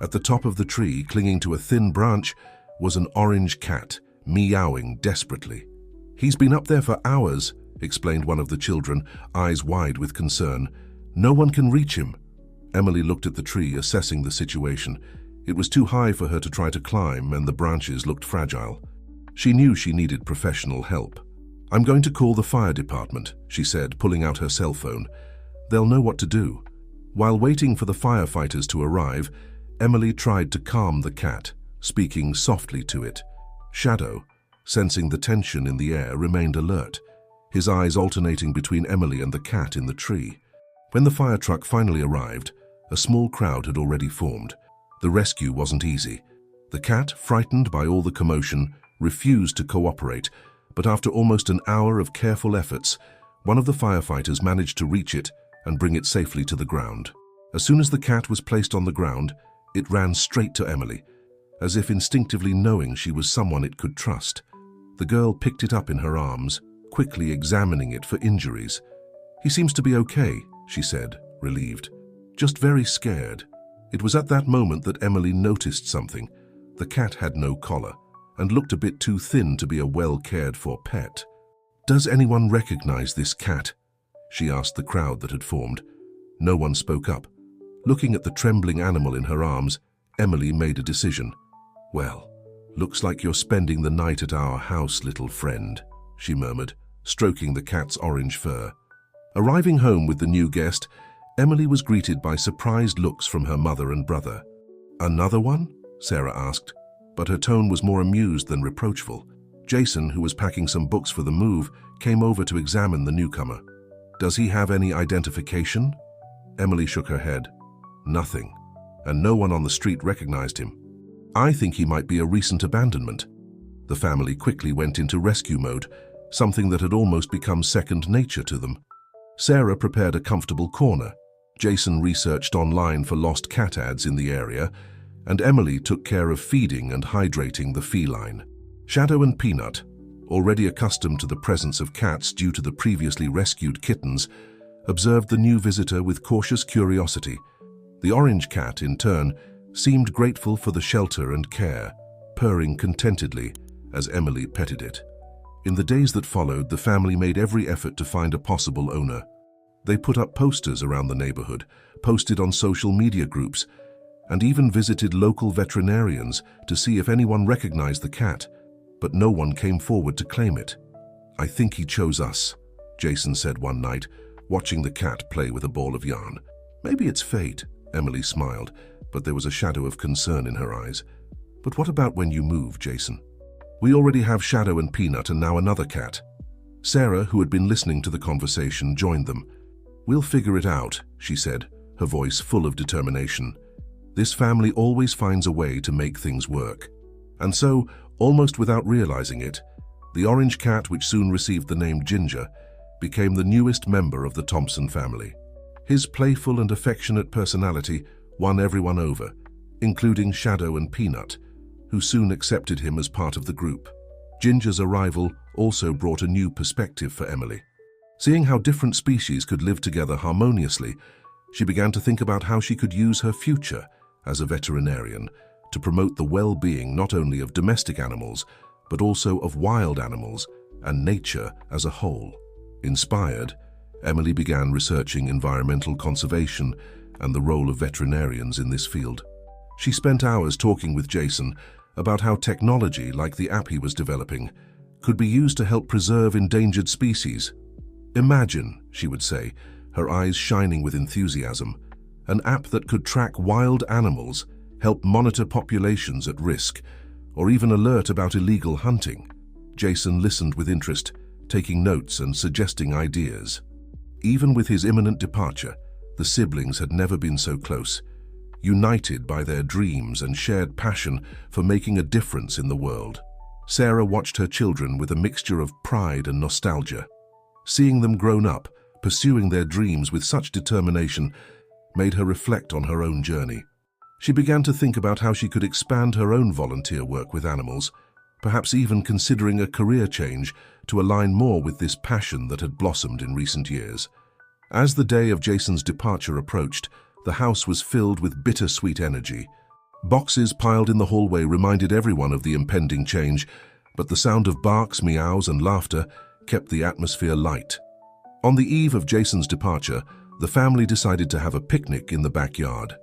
At the top of the tree, clinging to a thin branch, was an orange cat, meowing desperately. "He's been up there for hours," explained one of the children, eyes wide with concern. "No one can reach him." Emily looked at the tree, assessing the situation. It was too high for her to try to climb, and the branches looked fragile. She knew she needed professional help. "I'm going to call the fire department," she said, pulling out her cell phone. "They'll know what to do." While waiting for the firefighters to arrive, Emily tried to calm the cat, speaking softly to it. Shadow, sensing the tension in the air, remained alert, his eyes alternating between Emily and the cat in the tree. When the fire truck finally arrived, a small crowd had already formed. The rescue wasn't easy. The cat, frightened by all the commotion, refused to cooperate, but after almost an hour of careful efforts, one of the firefighters managed to reach it and bring it safely to the ground. As soon as the cat was placed on the ground, it ran straight to Emily, as if instinctively knowing she was someone it could trust. The girl picked it up in her arms, quickly examining it for injuries. "He seems to be okay," she said, relieved. "Just very scared." It was at that moment that Emily noticed something. The cat had no collar and looked a bit too thin to be a well-cared-for pet. "Does anyone recognize this cat?" she asked the crowd that had formed. No one spoke up. Looking at the trembling animal in her arms, Emily made a decision. "Well, looks like you're spending the night at our house, little friend," she murmured, stroking the cat's orange fur. Arriving home with the new guest, Emily was greeted by surprised looks from her mother and brother. "Another one?" Sarah asked, but her tone was more amused than reproachful. Jason, who was packing some books for the move, came over to examine the newcomer. "Does he have any identification?" Emily shook her head. "Nothing, and no one on the street recognized him. I think he might be a recent abandonment." The family quickly went into rescue mode, something that had almost become second nature to them. Sarah prepared a comfortable corner. Jason researched online for lost cat ads in the area, and Emily took care of feeding and hydrating the feline. Shadow and Peanut, already accustomed to the presence of cats due to the previously rescued kittens, observed the new visitor with cautious curiosity. The orange cat, in turn, seemed grateful for the shelter and care, purring contentedly as Emily petted it. In the days that followed, the family made every effort to find a possible owner. They put up posters around the neighborhood, posted on social media groups, and even visited local veterinarians to see if anyone recognized the cat, but no one came forward to claim it. "I think he chose us," Jason said one night, watching the cat play with a ball of yarn. "Maybe it's fate," Emily smiled, but there was a shadow of concern in her eyes. "But what about when you move, Jason? We already have Shadow and Peanut and now another cat." Sarah, who had been listening to the conversation, joined them. "We'll figure it out," she said, her voice full of determination. "This family always finds a way to make things work." And so, almost without realizing it, the orange cat, which soon received the name Ginger, became the newest member of the Thompson family. His playful and affectionate personality won everyone over, including Shadow and Peanut, who soon accepted him as part of the group. Ginger's arrival also brought a new perspective for Emily. Seeing how different species could live together harmoniously, she began to think about how she could use her future as a veterinarian to promote the well-being not only of domestic animals, but also of wild animals and nature as a whole. Inspired, Emily began researching environmental conservation and the role of veterinarians in this field. She spent hours talking with Jason about how technology, like the app he was developing, could be used to help preserve endangered species. "Imagine," she would say, her eyes shining with enthusiasm, "an app that could track wild animals, help monitor populations at risk, or even alert about illegal hunting." Jason listened with interest, taking notes and suggesting ideas. Even with his imminent departure, the siblings had never been so close, united by their dreams and shared passion for making a difference in the world. Sarah watched her children with a mixture of pride and nostalgia. Seeing them grown up, pursuing their dreams with such determination, made her reflect on her own journey. She began to think about how she could expand her own volunteer work with animals, perhaps even considering a career change to align more with this passion that had blossomed in recent years. As the day of Jason's departure approached, the house was filled with bittersweet energy. Boxes piled in the hallway reminded everyone of the impending change, but the sound of barks, meows, and laughter kept the atmosphere light. On the eve of Jason's departure, the family decided to have a picnic in the backyard.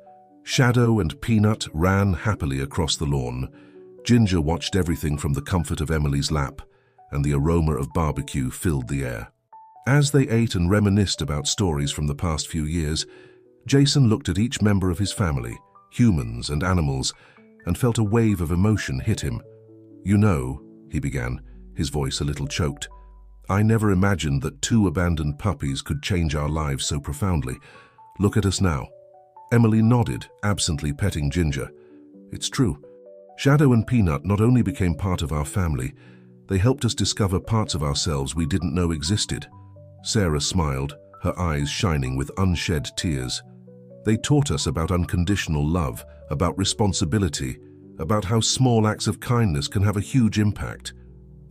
Shadow and Peanut ran happily across the lawn. Ginger watched everything from the comfort of Emily's lap, and the aroma of barbecue filled the air. As they ate and reminisced about stories from the past few years, Jason looked at each member of his family, humans and animals, and felt a wave of emotion hit him. "You know," he began, his voice a little choked, "I never imagined that 2 abandoned puppies could change our lives so profoundly. Look at us now." Emily nodded, absently petting Ginger. "It's true. Shadow and Peanut not only became part of our family, they helped us discover parts of ourselves we didn't know existed." Sarah smiled, her eyes shining with unshed tears. "They taught us about unconditional love, about responsibility, about how small acts of kindness can have a huge impact.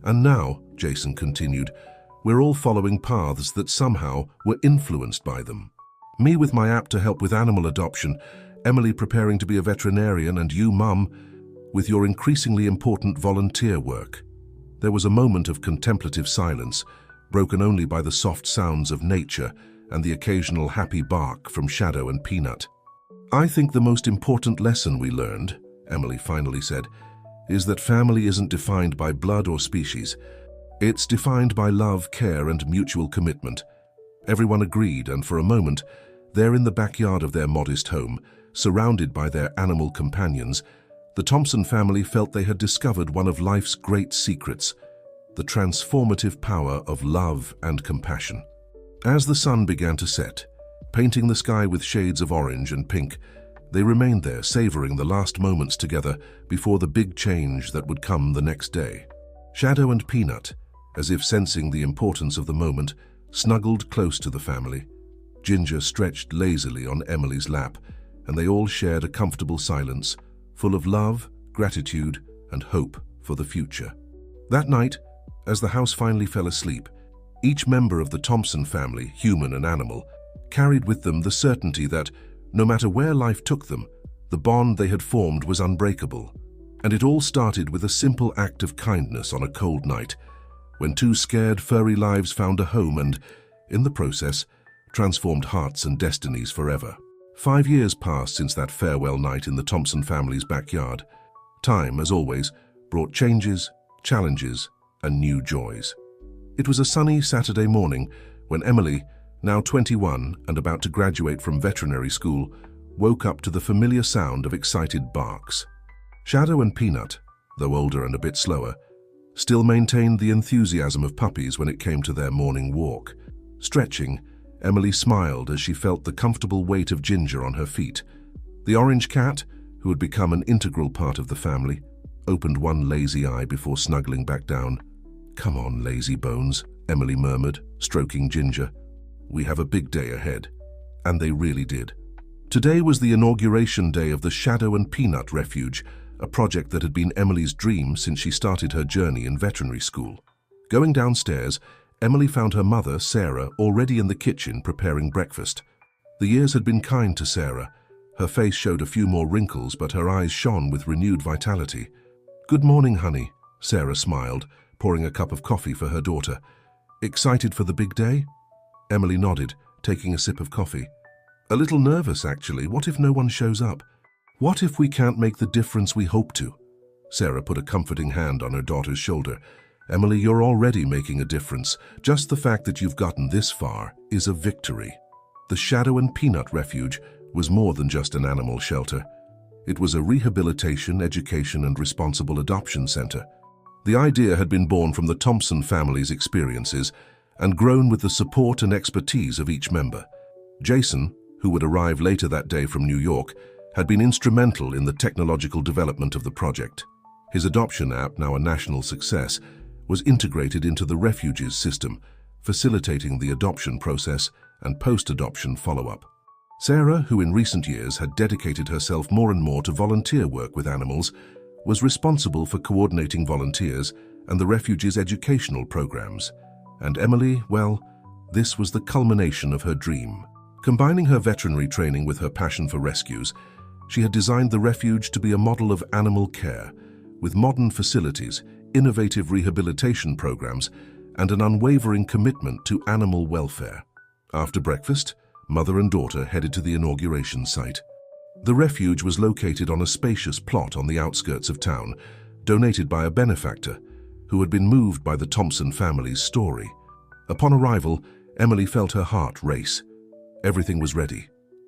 And now," Jason continued, "we're all following paths that somehow were influenced by them. Me with my app to help with animal adoption, Emily preparing to be a veterinarian, and you, Mum, with your increasingly important volunteer work." There was a moment of contemplative silence, broken only by the soft sounds of nature and the occasional happy bark from Shadow and Peanut. "I think the most important lesson we learned," Emily finally said, "is that family isn't defined by blood or species. It's defined by love, care, and mutual commitment." Everyone agreed, and for a moment, there in the backyard of their modest home, surrounded by their animal companions, the Thompson family felt they had discovered one of life's great secrets: the transformative power of love and compassion. As the sun began to set, painting the sky with shades of orange and pink, they remained there, savoring the last moments together before the big change that would come the next day. Shadow and Peanut, as if sensing the importance of the moment, snuggled close to the family. Ginger stretched lazily on Emily's lap, and they all shared a comfortable silence, full of love, gratitude, and hope for the future. That night, as the house finally fell asleep, each member of the Thompson family, human and animal, carried with them the certainty that, No matter where life took them, the bond they had formed was unbreakable. And it all started with a simple act of kindness on a cold night, when two scared, furry lives found a home and, in the process, transformed hearts and destinies forever. 5 years passed since that farewell night in the Thompson family's backyard. Time, as always, brought changes, challenges, and new joys. It was a sunny Saturday morning when Emily, now 21 and about to graduate from veterinary school, woke up to the familiar sound of excited barks. Shadow and Peanut, though older and a bit slower, still maintained the enthusiasm of puppies when it came to their morning walk. Stretching, Emily smiled as she felt the comfortable weight of Ginger on her feet. The orange cat, who had become an integral part of the family, opened one lazy eye before snuggling back down. "Come on, lazy bones," Emily murmured, stroking Ginger. "We have a big day ahead." And they really did. Today was the inauguration day of the Shadow and Peanut Refuge, a project that had been Emily's dream since she started her journey in veterinary school. Going downstairs, Emily found her mother, Sarah, already in the kitchen preparing breakfast. The years had been kind to Sarah. Her face showed a few more wrinkles, but her eyes shone with renewed vitality. "Good morning, honey," Sarah smiled, pouring a cup of coffee for her daughter. "Excited for the big day?" Emily nodded, taking a sip of coffee. "A little nervous, actually. What if no one shows up? What if we can't make the difference we hope to?" Sarah put a comforting hand on her daughter's shoulder. "Emily, you're already making a difference. Just the fact that you've gotten this far is a victory." The Shadow and Peanut Refuge was more than just an animal shelter. It was a rehabilitation, education, and responsible adoption center. The idea had been born from the Thompson family's experiences and grown with the support and expertise of each member. Jason, who would arrive later that day from New York, had been instrumental in the technological development of the project. His adoption app, now a national success, was integrated into the refuge's system, facilitating the adoption process and post-adoption follow-up. Sarah, who in recent years had dedicated herself more and more to volunteer work with animals, was responsible for coordinating volunteers and the refuge's educational programs. And Emily, well, this was the culmination of her dream. Combining her veterinary training with her passion for rescues, she had designed the refuge to be a model of animal care, with modern facilities, innovative rehabilitation programs, and an unwavering commitment to animal welfare. After breakfast, mother and daughter headed to the inauguration site. The refuge was located on a spacious plot on the outskirts of town, donated by a benefactor who had been moved by the Thompson family's story. Upon arrival, Emily felt her heart race. Everything was ready.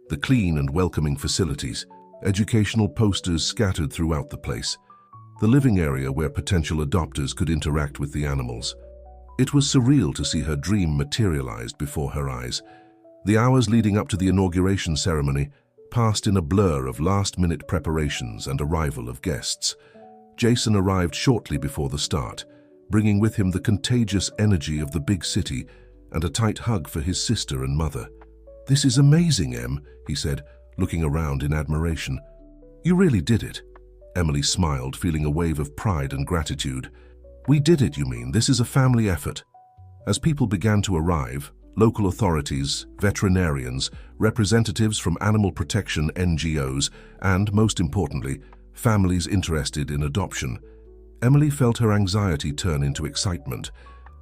The clean and welcoming facilities, educational posters scattered throughout the place, the living area where potential adopters could interact with the animals. It was surreal to see her dream materialized before her eyes. The hours leading up to the inauguration ceremony passed in a blur of last-minute preparations and arrival of guests. Jason arrived shortly before the start, bringing with him the contagious energy of the big city and a tight hug for his sister and mother. "This is amazing, Em," he said, looking around in admiration. "You really did it." Emily smiled, feeling a wave of pride and gratitude. "We did it, you mean? This is a family effort." As people began to arrive, local authorities, veterinarians, representatives from animal protection NGOs, and, most importantly, families interested in adoption, Emily felt her anxiety turn into excitement.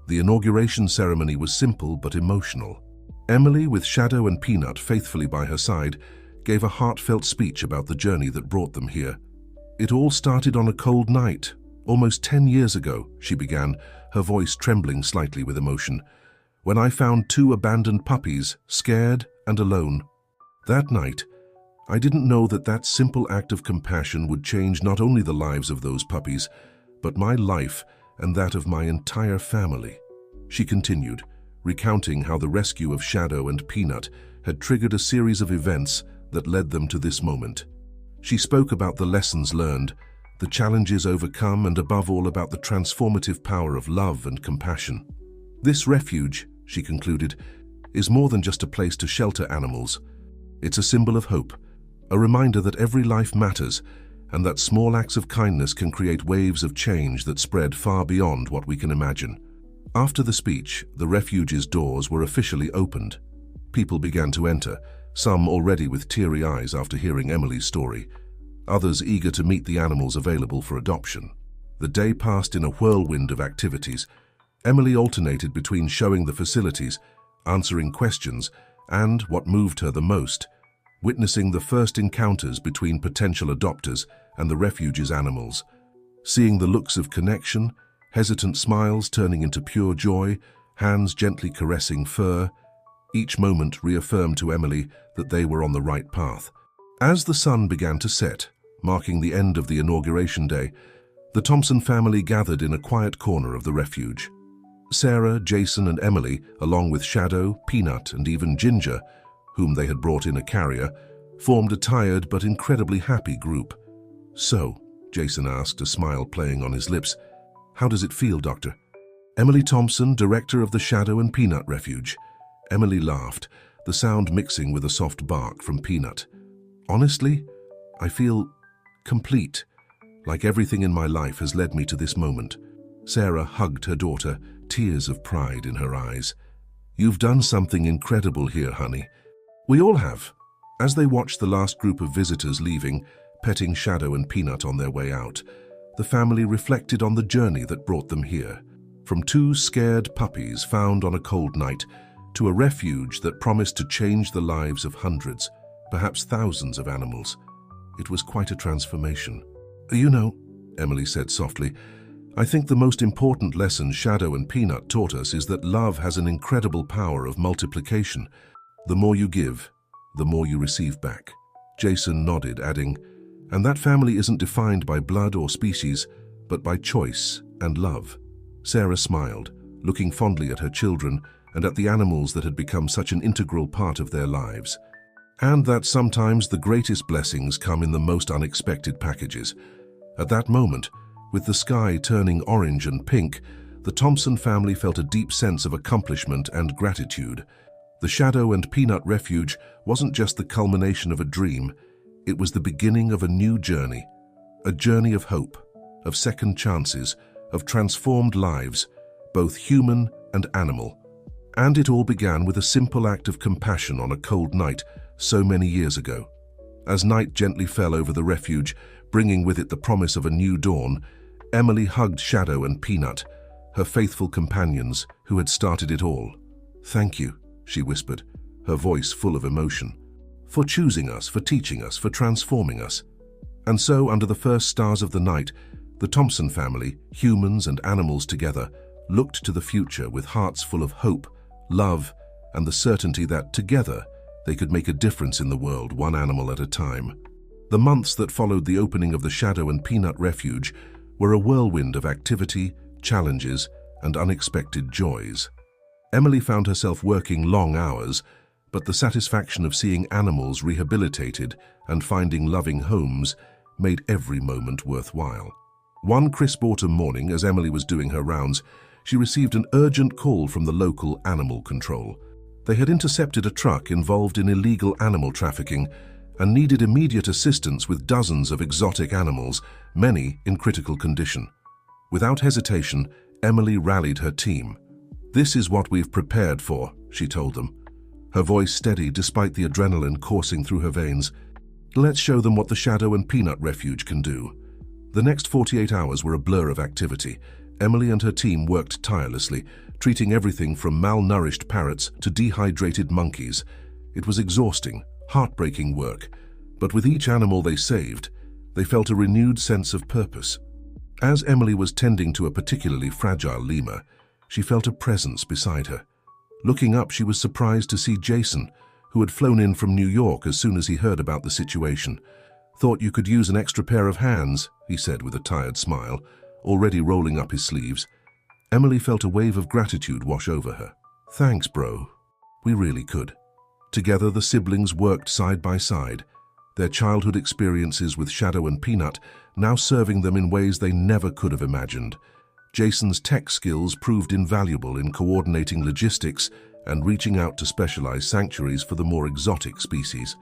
The inauguration ceremony was simple but emotional. Emily, with Shadow and Peanut faithfully by her side, gave a heartfelt speech about the journey that brought them here. "It all started on a cold night, almost 10 years ago," she began, her voice trembling slightly with emotion, "when I found 2 abandoned puppies, scared and alone. That night, I didn't know that that simple act of compassion would change not only the lives of those puppies, but my life and that of my entire family." She continued, recounting how the rescue of Shadow and Peanut had triggered a series of events that led them to this moment. She spoke about the lessons learned, the challenges overcome, and above all about the transformative power of love and compassion. "This refuge," she concluded, "is more than just a place to shelter animals. It's a symbol of hope, a reminder that every life matters, and that small acts of kindness can create waves of change that spread far beyond what we can imagine." After the speech, the refuge's doors were officially opened. People began to enter, some already with teary eyes after hearing Emily's story, others eager to meet the animals available for adoption. The day passed in a whirlwind of activities. Emily alternated between showing the facilities, answering questions, and, what moved her the most, witnessing the first encounters between potential adopters and the refuge's animals. Seeing the looks of connection, hesitant smiles turning into pure joy, hands gently caressing fur, each moment reaffirmed to Emily that they were on the right path. As the sun began to set, marking the end of the inauguration day, the Thompson family gathered in a quiet corner of the refuge. Sarah, Jason, and Emily, along with Shadow, Peanut, and even Ginger, whom they had brought in a carrier, formed a tired but incredibly happy group. "So," Jason asked, a smile playing on his lips, "how does it feel, Doctor?" "Emily Thompson, director of the Shadow and Peanut Refuge." Emily laughed, the sound mixing with a soft bark from Peanut. "Honestly, I feel complete, like everything in my life has led me to this moment." Sarah hugged her daughter, tears of pride in her eyes. "You've done something incredible here, honey." "We all have." As they watched the last group of visitors leaving, petting Shadow and Peanut on their way out, the family reflected on the journey that brought them here. From two scared puppies found on a cold night to a refuge that promised to change the lives of hundreds, perhaps thousands of animals. It was quite a transformation. "You know," Emily said softly, "I think the most important lesson Shadow and Peanut taught us is that love has an incredible power of multiplication. The more you give, the more you receive back." Jason nodded, adding, "And that family isn't defined by blood or species, but by choice and love." Sarah smiled, looking fondly at her children and at the animals that had become such an integral part of their lives. And that sometimes the greatest blessings come in the most unexpected packages. At that moment, with the sky turning orange and pink, the Thompson family felt a deep sense of accomplishment and gratitude. The Shadow and Peanut Refuge wasn't just the culmination of a dream, it was the beginning of a new journey. A journey of hope, of second chances, of transformed lives, both human and animal. And it all began with a simple act of compassion on a cold night so many years ago. As night gently fell over the refuge, bringing with it the promise of a new dawn, Emily hugged Shadow and Peanut, her faithful companions who had started it all. "Thank you," she whispered, her voice full of emotion, "for choosing us, for teaching us, for transforming us." And so, under the first stars of the night, the Thompson family, humans and animals together, looked to the future with hearts full of hope, love, and the certainty that, together, they could make a difference in the world, one animal at a time. The months that followed the opening of the Shadow and Peanut Refuge were a whirlwind of activity, challenges, and unexpected joys. Emily found herself working long hours, but the satisfaction of seeing animals rehabilitated and finding loving homes made every moment worthwhile. One crisp autumn morning, as Emily was doing her rounds, she received an urgent call from the local animal control. They had intercepted a truck involved in illegal animal trafficking and needed immediate assistance with dozens of exotic animals, many in critical condition. Without hesitation, Emily rallied her team. "This is what we've prepared for," she told them, her voice steady despite the adrenaline coursing through her veins. "Let's show them what the Shadow and Peanut Refuge can do." The next 48 hours were a blur of activity. Emily and her team worked tirelessly, treating everything from malnourished parrots to dehydrated monkeys. It was exhausting, heartbreaking work, but with each animal they saved, they felt a renewed sense of purpose. As Emily was tending to a particularly fragile lemur, she felt a presence beside her. Looking up, she was surprised to see Jason, who had flown in from New York as soon as he heard about the situation. "Thought you could use an extra pair of hands," he said with a tired smile, already rolling up his sleeves. Emily felt a wave of gratitude wash over her. "Thanks, bro. We really could." Together, the siblings worked side by side, their childhood experiences with Shadow and Peanut now serving them in ways they never could have imagined. Jason's tech skills proved invaluable in coordinating logistics and reaching out to specialized sanctuaries for the more exotic species.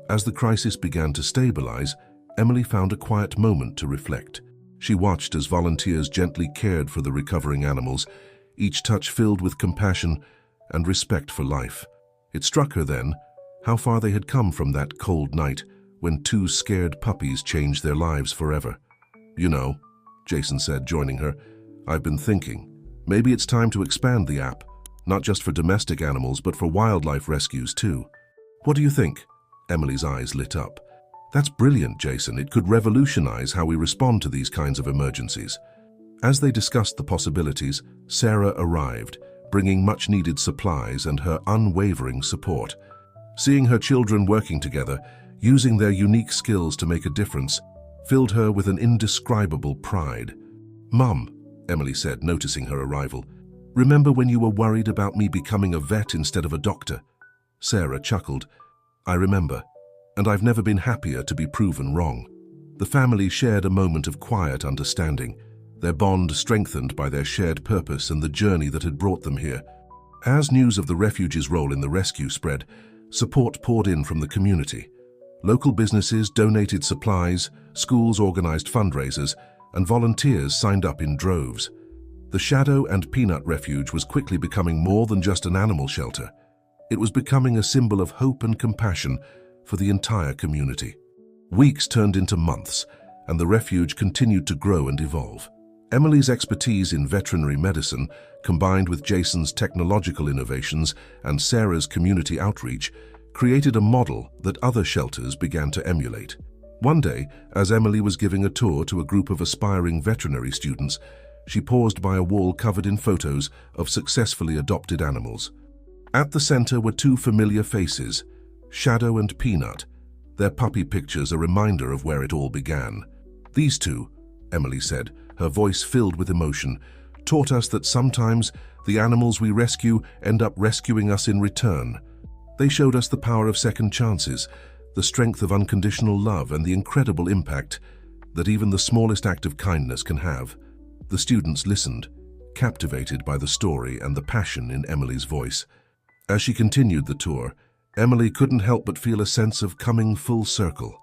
As the crisis began to stabilize, Emily found a quiet moment to reflect. She watched as volunteers gently cared for the recovering animals, each touch filled with compassion and respect for life. It struck her then, how far they had come from that cold night when two scared puppies changed their lives forever. "You know," Jason said, joining her, "I've been thinking, maybe it's time to expand the app, not just for domestic animals but for wildlife rescues too." "What do you think?" Emily's eyes lit up. "That's brilliant, Jason. It could revolutionize how we respond to these kinds of emergencies." As they discussed the possibilities, Sarah arrived, bringing much-needed supplies and her unwavering support. Seeing her children working together, using their unique skills to make a difference, filled her with an indescribable pride. "Mum," Emily said, noticing her arrival, "remember when you were worried about me becoming a vet instead of a doctor?" Sarah chuckled. "I remember, and I've never been happier to be proven wrong." The family shared a moment of quiet understanding, their bond strengthened by their shared purpose and the journey that had brought them here. As news of the refugees' role in the rescue spread, support poured in from the community. Local businesses donated supplies, schools organized fundraisers, and volunteers signed up in droves. The Shadow and Peanut Refuge was quickly becoming more than just an animal shelter. It was becoming a symbol of hope and compassion for the entire community. Weeks turned into months, and the refuge continued to grow and evolve. Emily's expertise in veterinary medicine, combined with Jason's technological innovations and Sarah's community outreach, created a model that other shelters began to emulate. One day, as Emily was giving a tour to a group of aspiring veterinary students, she paused by a wall covered in photos of successfully adopted animals. At the center were two familiar faces, Shadow and Peanut, their puppy pictures a reminder of where it all began. "These two," Emily said, her voice filled with emotion, "taught us that sometimes the animals we rescue end up rescuing us in return. They showed us the power of second chances, the strength of unconditional love, and the incredible impact that even the smallest act of kindness can have." The students listened, captivated by the story and the passion in Emily's voice. As she continued the tour, Emily couldn't help but feel a sense of coming full circle.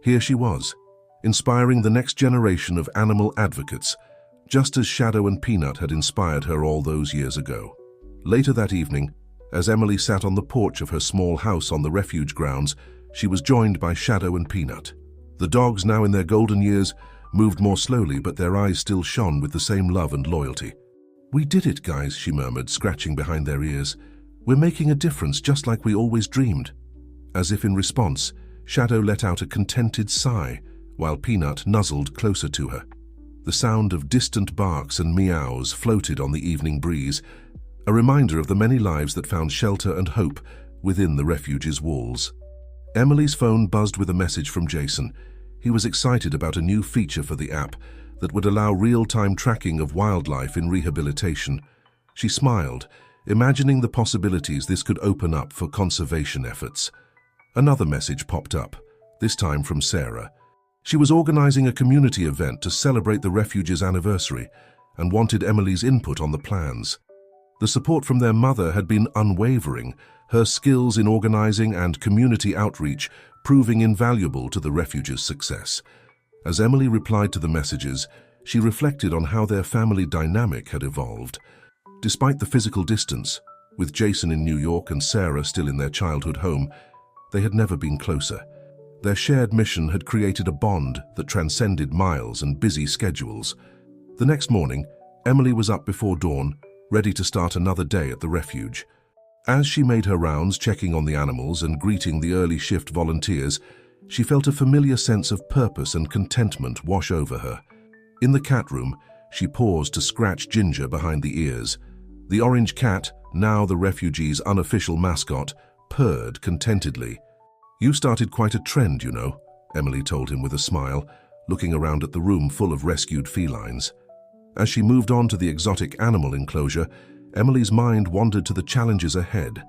Here she was, inspiring the next generation of animal advocates, just as Shadow and Peanut had inspired her all those years ago. Later that evening, as Emily sat on the porch of her small house on the refuge grounds, she was joined by Shadow and Peanut. The dogs, now in their golden years, moved more slowly, but their eyes still shone with the same love and loyalty. "We did it, guys," she murmured, scratching behind their ears. "We're making a difference, just like we always dreamed." As if in response, Shadow let out a contented sigh, while Peanut nuzzled closer to her. The sound of distant barks and meows floated on the evening breeze, a reminder of the many lives that found shelter and hope within the refuge's walls. Emily's phone buzzed with a message from Jason. He was excited about a new feature for the app that would allow real-time tracking of wildlife in rehabilitation. She smiled, imagining the possibilities this could open up for conservation efforts. Another message popped up, this time from Sarah. She was organizing a community event to celebrate the refuge's anniversary and wanted Emily's input on the plans. The support from their mother had been unwavering, her skills in organizing and community outreach proving invaluable to the refuge's success. As Emily replied to the messages, she reflected on how their family dynamic had evolved. Despite the physical distance, with Jason in New York and Sarah still in their childhood home, they had never been closer. Their shared mission had created a bond that transcended miles and busy schedules. The next morning, Emily was up before dawn, ready to start another day at the refuge. As she made her rounds, checking on the animals and greeting the early shift volunteers, she felt a familiar sense of purpose and contentment wash over her. In the cat room, she paused to scratch Ginger behind the ears. The orange cat, now the refugee's unofficial mascot, purred contentedly. "You started quite a trend, you know," Emily told him with a smile, looking around at the room full of rescued felines. As she moved on to the exotic animal enclosure, Emily's mind wandered to the challenges ahead.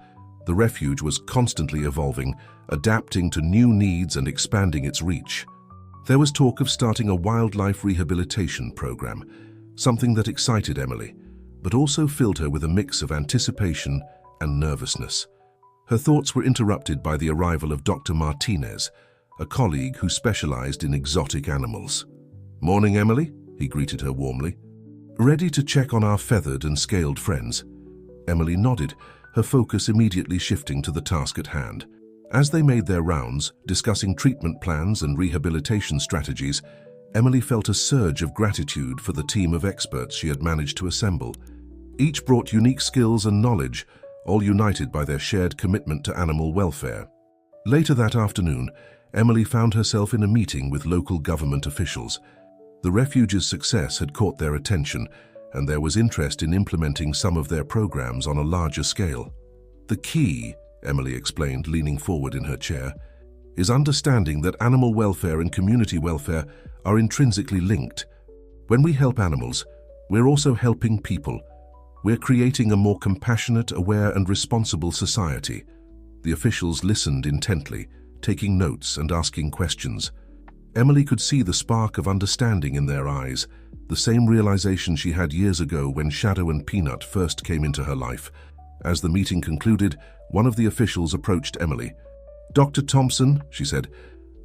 The refuge was constantly evolving, adapting to new needs and expanding its reach. There was talk of starting a wildlife rehabilitation program, something that excited Emily, but also filled her with a mix of anticipation and nervousness. Her thoughts were interrupted by the arrival of Dr. Martinez, a colleague who specialized in exotic animals. "Morning, Emily," he greeted her warmly. "Ready to check on our feathered and scaled friends?" Emily nodded, her focus immediately shifting to the task at hand. As they made their rounds, discussing treatment plans and rehabilitation strategies, Emily felt a surge of gratitude for the team of experts she had managed to assemble. Each brought unique skills and knowledge, all united by their shared commitment to animal welfare. Later that afternoon, Emily found herself in a meeting with local government officials. The refuge's success had caught their attention, and there was interest in implementing some of their programs on a larger scale. The key, Emily explained, leaning forward in her chair, is understanding that animal welfare and community welfare are intrinsically linked. When we help animals, we're also helping people. We're creating a more compassionate, aware, and responsible society. The officials listened intently, taking notes and asking questions. Emily could see the spark of understanding in their eyes, the same realization she had years ago when Shadow and Peanut first came into her life. As the meeting concluded, one of the officials approached Emily. "Dr. Thompson," she said,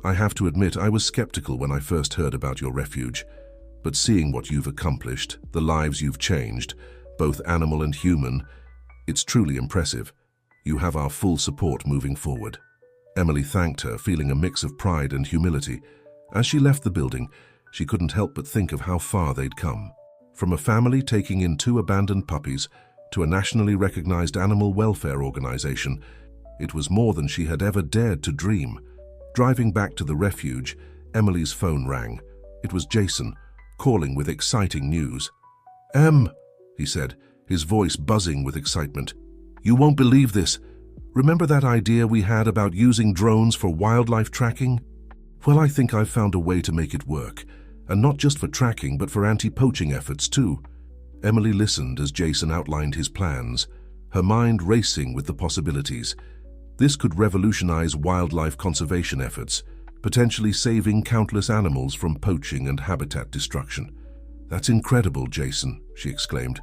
"I have to admit I was skeptical when I first heard about your refuge. But seeing what you've accomplished, the lives you've changed, both animal and human, it's truly impressive. You have our full support moving forward." Emily thanked her, feeling a mix of pride and humility. As she left the building, she couldn't help but think of how far they'd come. From a family taking in 2 abandoned puppies to a nationally recognized animal welfare organization, it was more than she had ever dared to dream. Driving back to the refuge, Emily's phone rang. It was Jason, calling with exciting news. "Em," he said, his voice buzzing with excitement. "You won't believe this. Remember that idea we had about using drones for wildlife tracking? Well, I think I've found a way to make it work. And not just for tracking, but for anti-poaching efforts too." Emily listened as Jason outlined his plans, her mind racing with the possibilities. This could revolutionize wildlife conservation efforts, potentially saving countless animals from poaching and habitat destruction. "That's incredible, Jason," she exclaimed.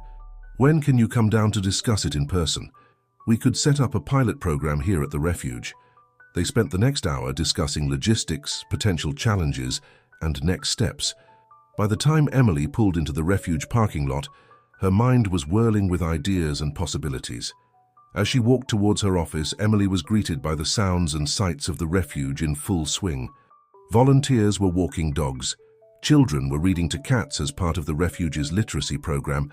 "When can you come down to discuss it in person? We could set up a pilot program here at the refuge." They spent the next hour discussing logistics, potential challenges, and next steps. By the time Emily pulled into the refuge parking lot, her mind was whirling with ideas and possibilities. As she walked towards her office, Emily was greeted by the sounds and sights of the refuge in full swing. Volunteers were walking dogs. Children were reading to cats as part of the refuge's literacy program,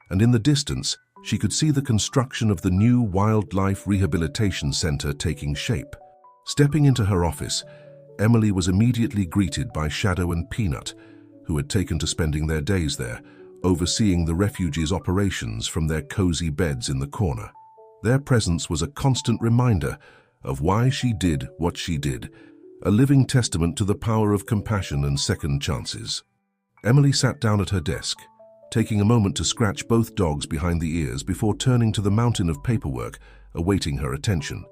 and in the distance, she could see the construction of the new Wildlife Rehabilitation Center taking shape. Stepping into her office, Emily was immediately greeted by Shadow and Peanut, who had taken to spending their days there, overseeing the refuge's operations from their cozy beds in the corner. Their presence was a constant reminder of why she did what she did, a living testament to the power of compassion and second chances. Emily sat down at her desk, taking a moment to scratch both dogs behind the ears before turning to the mountain of paperwork awaiting her attention.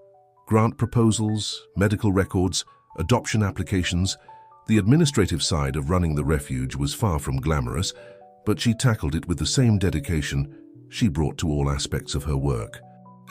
Grant proposals, medical records, adoption applications. The administrative side of running the refuge was far from glamorous, but she tackled it with the same dedication she brought to all aspects of her work.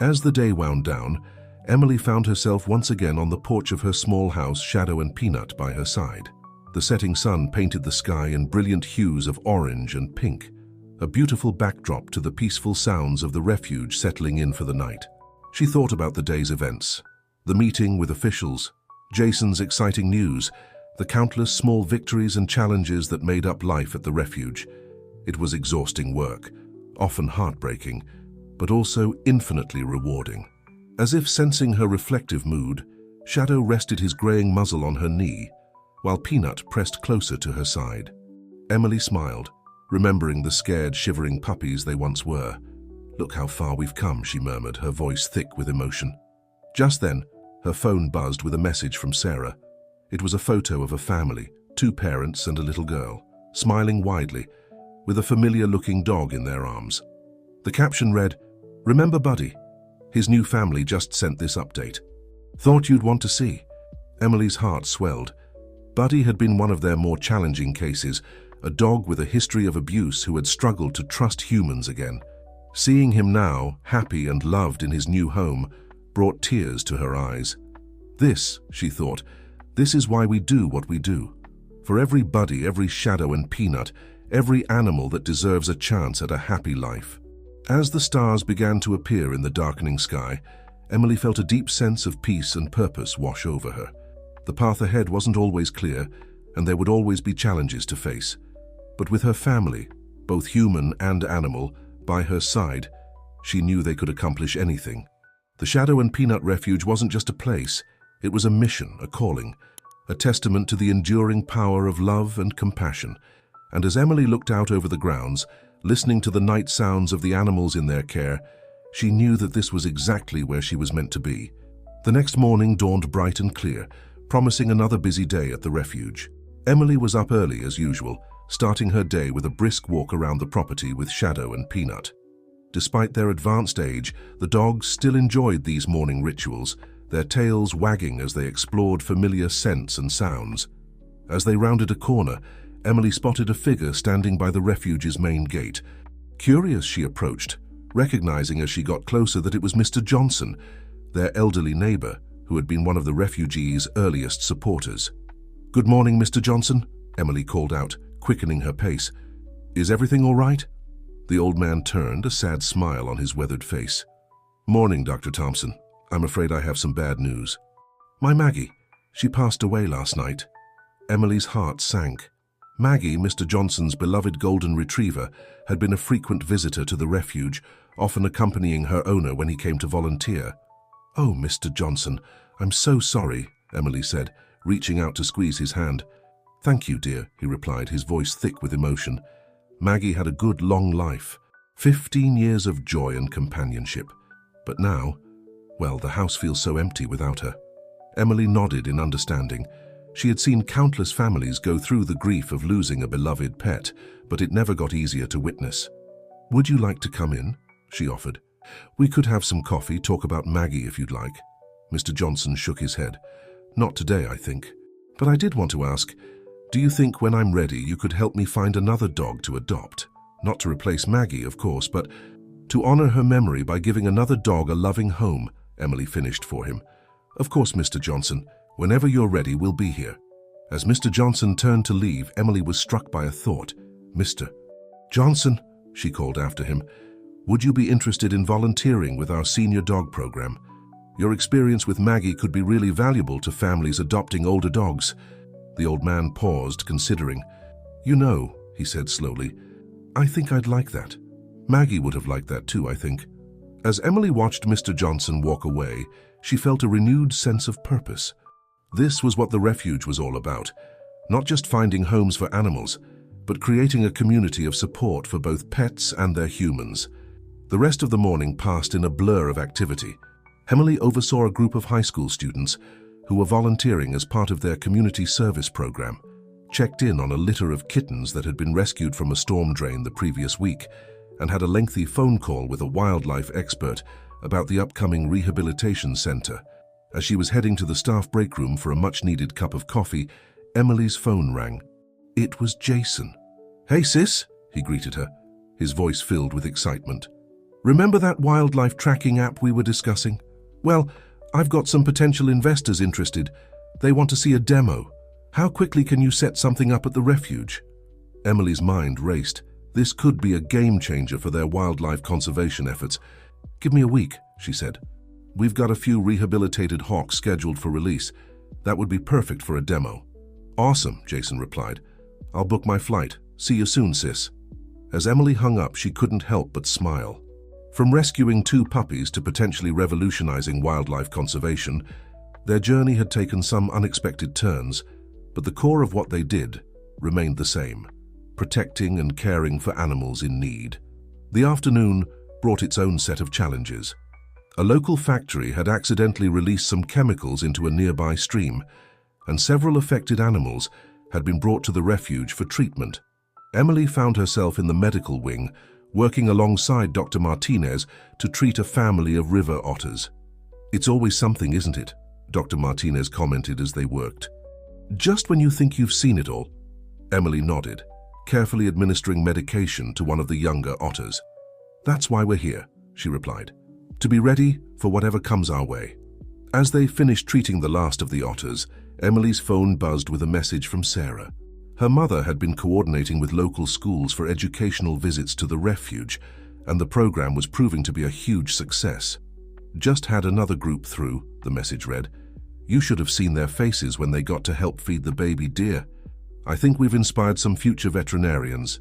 As the day wound down, Emily found herself once again on the porch of her small house, Shadow and Peanut by her side. The setting sun painted the sky in brilliant hues of orange and pink, a beautiful backdrop to the peaceful sounds of the refuge settling in for the night. She thought about the day's events, the meeting with officials, Jason's exciting news, the countless small victories and challenges that made up life at the refuge. It was exhausting work, often heartbreaking, but also infinitely rewarding. As if sensing her reflective mood, Shadow rested his graying muzzle on her knee, while Peanut pressed closer to her side. Emily smiled, remembering the scared, shivering puppies they once were. "Look how far we've come," she murmured, her voice thick with emotion. Just then, her phone buzzed with a message from Sarah. It was a photo of a family, 2 parents and a little girl, smiling widely, with a familiar-looking dog in their arms. The caption read, "Remember Buddy? His new family just sent this update. Thought you'd want to see." Emily's heart swelled. Buddy had been one of their more challenging cases, a dog with a history of abuse who had struggled to trust humans again. Seeing him now, happy and loved in his new home, brought tears to her eyes. This, she thought, this is why we do what we do. For every Buddy, every Shadow and Peanut, every animal that deserves a chance at a happy life. As the stars began to appear in the darkening sky, Emily felt a deep sense of peace and purpose wash over her. The path ahead wasn't always clear, and there would always be challenges to face. But with her family, both human and animal, by her side, she knew they could accomplish anything. The Shadow and Peanut Refuge wasn't just a place, it was a mission, a calling, a testament to the enduring power of love and compassion. And as Emily looked out over the grounds, listening to the night sounds of the animals in their care, she knew that this was exactly where she was meant to be. The next morning dawned bright and clear, promising another busy day at the refuge. Emily was up early as usual, starting her day with a brisk walk around the property with Shadow and Peanut. Despite their advanced age, the dogs still enjoyed these morning rituals, their tails wagging as they explored familiar scents and sounds. As they rounded a corner, Emily spotted a figure standing by the refuge's main gate. Curious, she approached, recognizing as she got closer that it was Mr. Johnson, their elderly neighbor, who had been one of the refugees' earliest supporters. "Good morning, Mr. Johnson," Emily called out, quickening her pace. "Is everything all right?" The old man turned, a sad smile on his weathered face. "Morning, Dr. Thompson. I'm afraid I have some bad news. My Maggie, she passed away last night." Emily's heart sank. Maggie, Mr. Johnson's beloved golden retriever, had been a frequent visitor to the refuge, often accompanying her owner when he came to volunteer. "Oh, Mr. Johnson, I'm so sorry," Emily said, reaching out to squeeze his hand. "Thank you, dear," he replied, his voice thick with emotion. Maggie had a good, long life, 15 years of joy and companionship. But now, well, the house feels so empty without her. Emily nodded in understanding. She had seen countless families go through the grief of losing a beloved pet, but it never got easier to witness. "Would you like to come in?" she offered. "We could have some coffee, talk about Maggie if you'd like." Mr. Johnson shook his head. "Not today, I think. But I did want to ask, do you think when I'm ready you could help me find another dog to adopt? Not to replace Maggie, of course, but to honor her memory by giving another dog a loving home," Emily finished for him. "Of course, Mr. Johnson. Whenever you're ready, we'll be here." As Mr. Johnson turned to leave, Emily was struck by a thought. "Mr. Johnson," she called after him, "would you be interested in volunteering with our senior dog program? Your experience with Maggie could be really valuable to families adopting older dogs." The old man paused, considering. "You know," he said slowly, "I think I'd like that. Maggie would have liked that too, I think." As Emily watched Mr. Johnson walk away, she felt a renewed sense of purpose. This was what the refuge was all about, not just finding homes for animals, but creating a community of support for both pets and their humans. The rest of the morning passed in a blur of activity. Emily oversaw a group of high school students who were volunteering as part of their community service program, checked in on a litter of kittens that had been rescued from a storm drain the previous week, and had a lengthy phone call with a wildlife expert about the upcoming rehabilitation center. As she was heading to the staff break room for a much-needed cup of coffee, Emily's phone rang. It was Jason. "Hey, sis," he greeted her, his voice filled with excitement. "Remember that wildlife tracking app we were discussing? Well, I've got some potential investors interested. They want to see a demo. How quickly can you set something up at the refuge?" Emily's mind raced. This could be a game changer for their wildlife conservation efforts. "Give me a week," she said. "We've got a few rehabilitated hawks scheduled for release. That would be perfect for a demo." "Awesome," Jason replied. "I'll book my flight. See you soon, sis." As Emily hung up, she couldn't help but smile. From rescuing 2 puppies to potentially revolutionizing wildlife conservation, their journey had taken some unexpected turns, but the core of what they did remained the same: protecting and caring for animals in need. The afternoon brought its own set of challenges. A local factory had accidentally released some chemicals into a nearby stream, and several affected animals had been brought to the refuge for treatment. Emily found herself in the medical wing, working alongside Dr. Martinez to treat a family of river otters. "It's always something, isn't it?" Dr. Martinez commented as they worked. "Just when you think you've seen it all." Emily nodded, carefully administering medication to one of the younger otters. "That's why we're here," she replied, "to be ready for whatever comes our way." As they finished treating the last of the otters, Emily's phone buzzed with a message from Sarah. Her mother had been coordinating with local schools for educational visits to the refuge, and the program was proving to be a huge success. Just had another group through, the message read. You should have seen their faces when they got to help feed the baby deer. I think we've inspired some future veterinarians.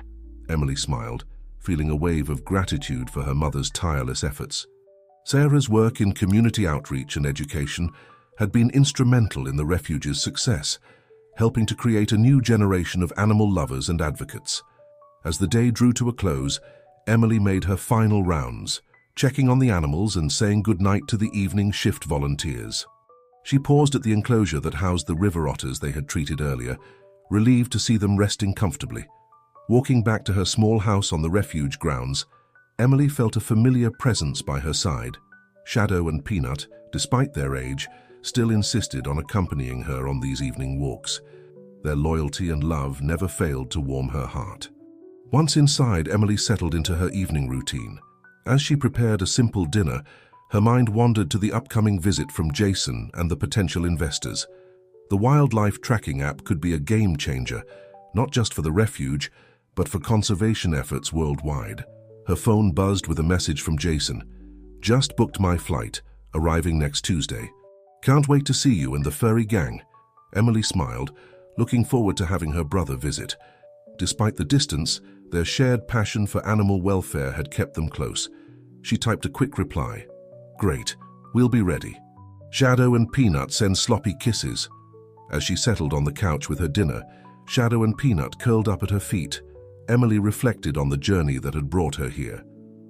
Emily smiled, feeling a wave of gratitude for her mother's tireless efforts. Sarah's work in community outreach and education had been instrumental in the refuge's success, helping to create a new generation of animal lovers and advocates. As the day drew to a close, Emily made her final rounds, checking on the animals and saying goodnight to the evening shift volunteers. She paused at the enclosure that housed the river otters they had treated earlier, relieved to see them resting comfortably. Walking back to her small house on the refuge grounds, Emily felt a familiar presence by her side. Shadow and Peanut, despite their age, still insisted on accompanying her on these evening walks. Their loyalty and love never failed to warm her heart. Once inside, Emily settled into her evening routine. As she prepared a simple dinner, her mind wandered to the upcoming visit from Jason and the potential investors. The wildlife tracking app could be a game changer, not just for the refuge, but for conservation efforts worldwide. Her phone buzzed with a message from Jason. Just booked my flight, arriving next Tuesday. Can't wait to see you and the furry gang. Emily smiled, looking forward to having her brother visit. Despite the distance, their shared passion for animal welfare had kept them close. She typed a quick reply. Great, we'll be ready. Shadow and Peanut send sloppy kisses. As she settled on the couch with her dinner, Shadow and Peanut curled up at her feet. Emily reflected on the journey that had brought her here.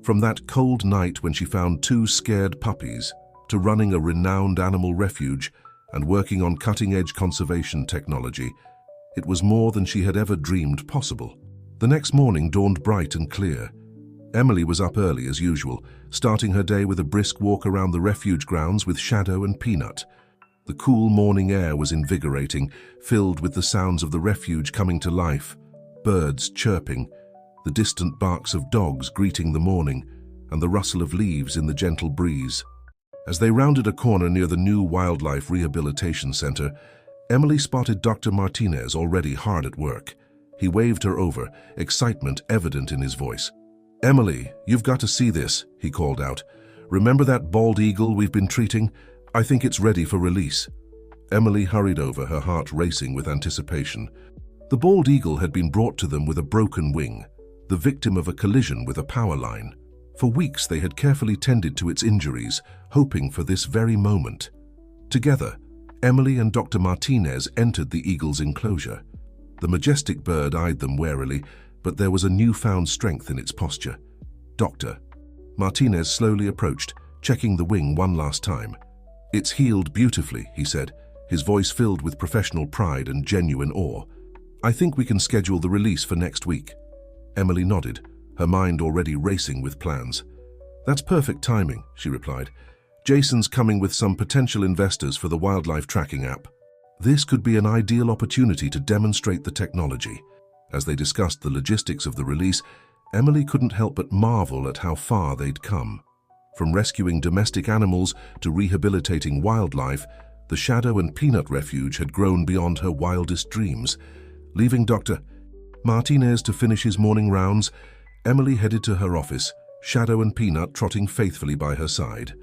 From that cold night when she found two scared puppies, to running a renowned animal refuge and working on cutting-edge conservation technology, it was more than she had ever dreamed possible. The next morning dawned bright and clear. Emily was up early as usual, starting her day with a brisk walk around the refuge grounds with Shadow and Peanut. The cool morning air was invigorating, filled with the sounds of the refuge coming to life. Birds chirping, the distant barks of dogs greeting the morning, and the rustle of leaves in the gentle breeze. As they rounded a corner near the new Wildlife Rehabilitation Center, Emily spotted Dr. Martinez already hard at work. He waved her over, excitement evident in his voice. Emily, you've got to see this, he called out. Remember that bald eagle we've been treating? I think it's ready for release. Emily hurried over, her heart racing with anticipation. The bald eagle had been brought to them with a broken wing, the victim of a collision with a power line. For weeks they had carefully tended to its injuries, hoping for this very moment. Together, Emily and Dr. Martinez entered the eagle's enclosure. The majestic bird eyed them warily, but there was a newfound strength in its posture. Doctor. Martinez slowly approached, checking the wing one last time. It's healed beautifully, he said, his voice filled with professional pride and genuine awe. I think we can schedule the release for next week. Emily nodded, her mind already racing with plans. That's perfect timing, she replied. Jason's coming with some potential investors for the wildlife tracking app. This could be an ideal opportunity to demonstrate the technology. As they discussed the logistics of the release, Emily couldn't help but marvel at how far they'd come. From rescuing domestic animals to rehabilitating wildlife, the Shadow and Peanut Refuge had grown beyond her wildest dreams. Leaving Dr. Martinez to finish his morning rounds, Emily headed to her office, Shadow and Peanut trotting faithfully by her side.